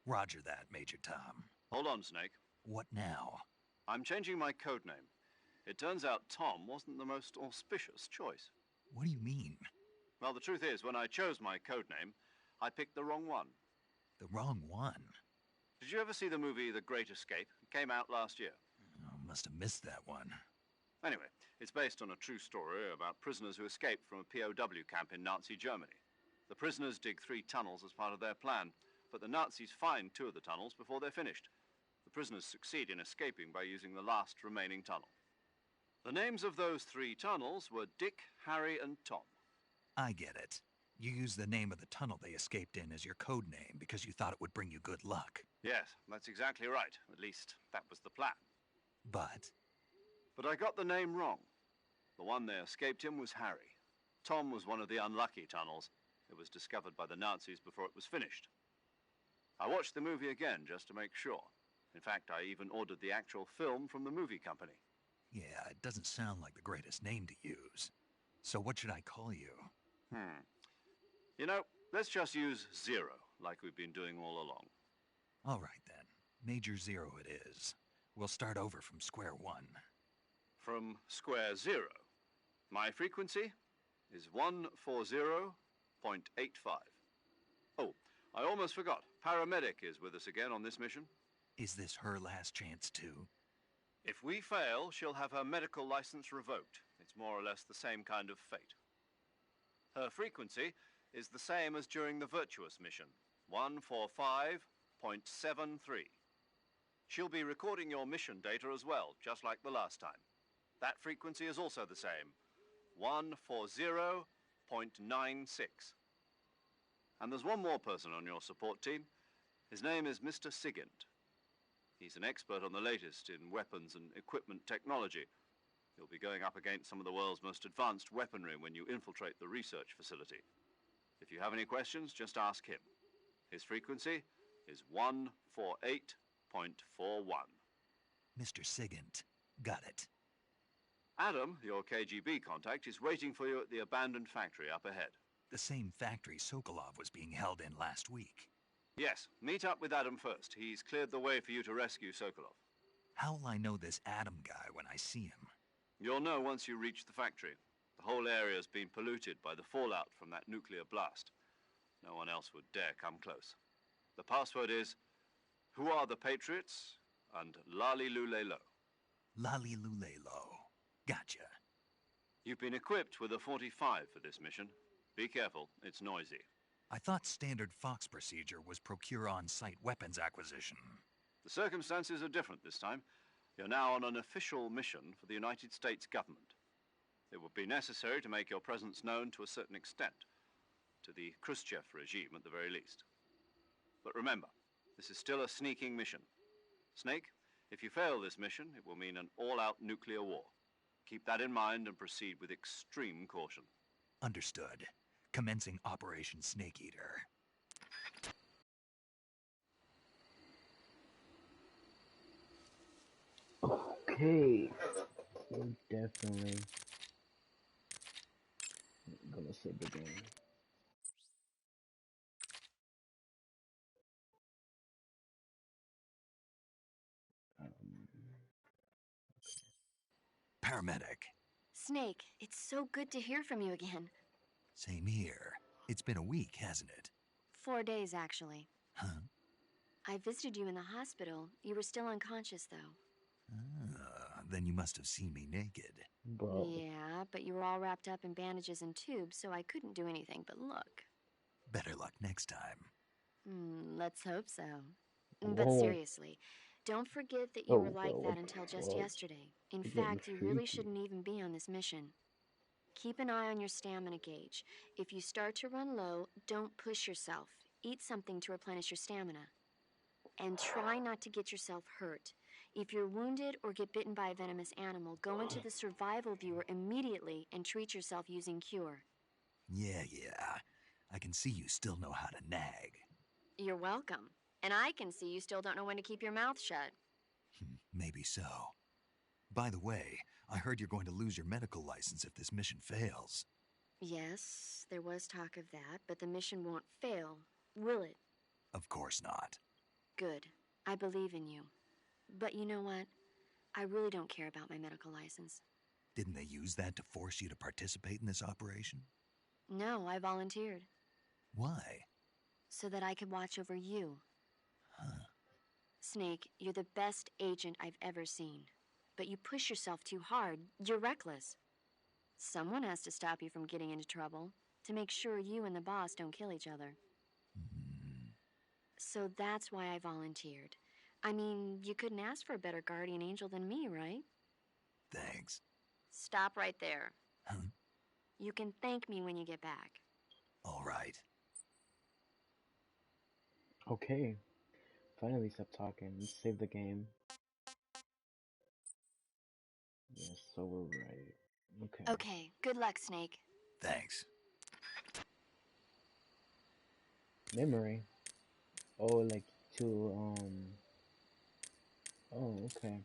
Roger that, Major Tom. Hold on, Snake. What now? I'm changing my codename. It turns out Tom wasn't the most auspicious choice. What do you mean? Well, the truth is, when I chose my codename, I picked the wrong one. The wrong one? Did you ever see the movie The Great Escape? It came out last year. Oh, must have missed that one. Anyway, it's based on a true story about prisoners who escaped from a POW camp in Nazi Germany. The prisoners dig 3 tunnels as part of their plan, but the Nazis find 2 of the tunnels before they're finished. The prisoners succeed in escaping by using the last remaining tunnel. The names of those 3 tunnels were Dick, Harry, and Tom. I get it. You used the name of the tunnel they escaped in as your code name because you thought it would bring you good luck. Yes, that's exactly right. At least, that was the plan. But I got the name wrong. The one they escaped in was Harry. Tom was one of the unlucky tunnels. It was discovered by the Nazis before it was finished. I watched the movie again just to make sure. In fact, I even ordered the actual film from the movie company. yeah, it doesn't sound like the greatest name to use. So what should I call you? You know, let's just use Zero, like we've been doing all along. All right, then. Major Zero it is. We'll start over from square one. From square 0. My frequency is 140.85. Oh, I almost forgot. Paramedic is with us again on this mission. Is this her last chance, too? If we fail, she'll have her medical license revoked. It's more or less the same kind of fate. Her frequency is the same as during the Virtuous mission, 145.73. She'll be recording your mission data as well, just like the last time. That frequency is also the same, 140.96. And there's one more person on your support team. His name is Mr. Sigint. He's an expert on the latest in weapons and equipment technology. You'll be going up against some of the world's most advanced weaponry when you infiltrate the research facility. If you have any questions, just ask him. His frequency is 148.41. Mr. Sigint. Got it. Adam, your KGB contact, is waiting for you at the abandoned factory up ahead. The same factory Sokolov was being held in last week. Yes, meet up with Adam first. He's cleared the way for you to rescue Sokolov. How will I know this Adam guy when I see him? You'll know once you reach the factory. The whole area's been polluted by the fallout from that nuclear blast. No one else would dare come close. The password is, "Who are the Patriots?" and Lali Lule Lo. Lali Lule Lo. Gotcha. You've been equipped with a 45 for this mission. Be careful, it's noisy. I thought standard Fox procedure was procure on-site weapons acquisition. The circumstances are different this time. You're now on an official mission for the United States government. It would be necessary to make your presence known to a certain extent, to the Khrushchev regime at the very least. But remember, this is still a sneaking mission. Snake, if you fail this mission, it will mean an all-out nuclear war. Keep that in mind and proceed with extreme caution. Understood. Commencing Operation Snake Eater. Okay. We're definitely gonna save the game. Paramedic. Snake, it's so good to hear from you again. Same here. It's been a week, hasn't it? 4 days, actually. Huh? I visited you in the hospital. You were still unconscious, though. then you must have seen me naked. Bro. Yeah, but you were all wrapped up in bandages and tubes, so I couldn't do anything but look. Better luck next time. Let's hope so. But Whoa. seriously, don't forget that you were Bro, like what that until the just fuck? yesterday. In You're getting fact, you really freaky. shouldn't even be on this mission. Keep an eye on your stamina gauge. If you start to run low, don't push yourself. Eat something to replenish your stamina. And try not to get yourself hurt. If you're wounded or get bitten by a venomous animal, go into the survival viewer immediately and treat yourself using Cure. Yeah. I can see you still know how to nag. You're welcome. And I can see you still don't know when to keep your mouth shut. Maybe so. By the way, I heard you're going to lose your medical license if this mission fails. Yes, there was talk of that, but the mission won't fail, will it? Of course not. Good. I believe in you. But you know what? I really don't care about my medical license. Didn't they use that to force you to participate in this operation? No, I volunteered. Why? So that I could watch over you. Huh. Snake, you're the best agent I've ever seen. But you push yourself too hard. You're reckless. Someone has to stop you from getting into trouble, to make sure you and the boss don't kill each other. So that's why I volunteered. I mean, you couldn't ask for a better guardian angel than me, right? Thanks. Stop right there. Huh? You can thank me when you get back. All right. Okay. Finally stop talking. Let's save the game. Yes, so we're right. Okay. Okay, good luck, Snake. Thanks. Memory. Oh, like to, Oh, okay.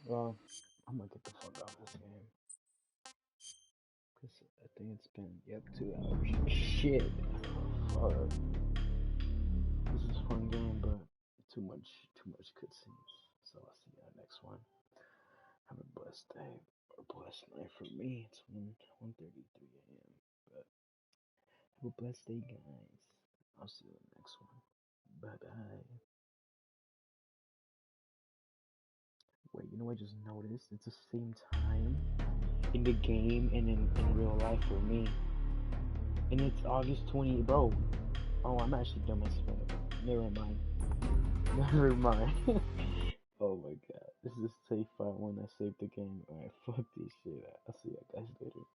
Well, I'm gonna get the fuck out of this game. Cause I think it's been, 2 hours. Shit. Fuck. This is a fun game, but too much cutscenes. So I'll see you in the next one. Have a blessed day, or blessed night for me. It's 1:33 a.m. But have a blessed day, guys. I'll see you in the next one. Bye bye. Wait, you know what I just noticed? It's the same time in the game and in real life for me. And it's August 20, bro. Oh, I'm actually dumb as fuck. Never mind. Never mind. Oh my god. This is safe file when I saved the game. Alright, fuck this shit. I'll see you guys later.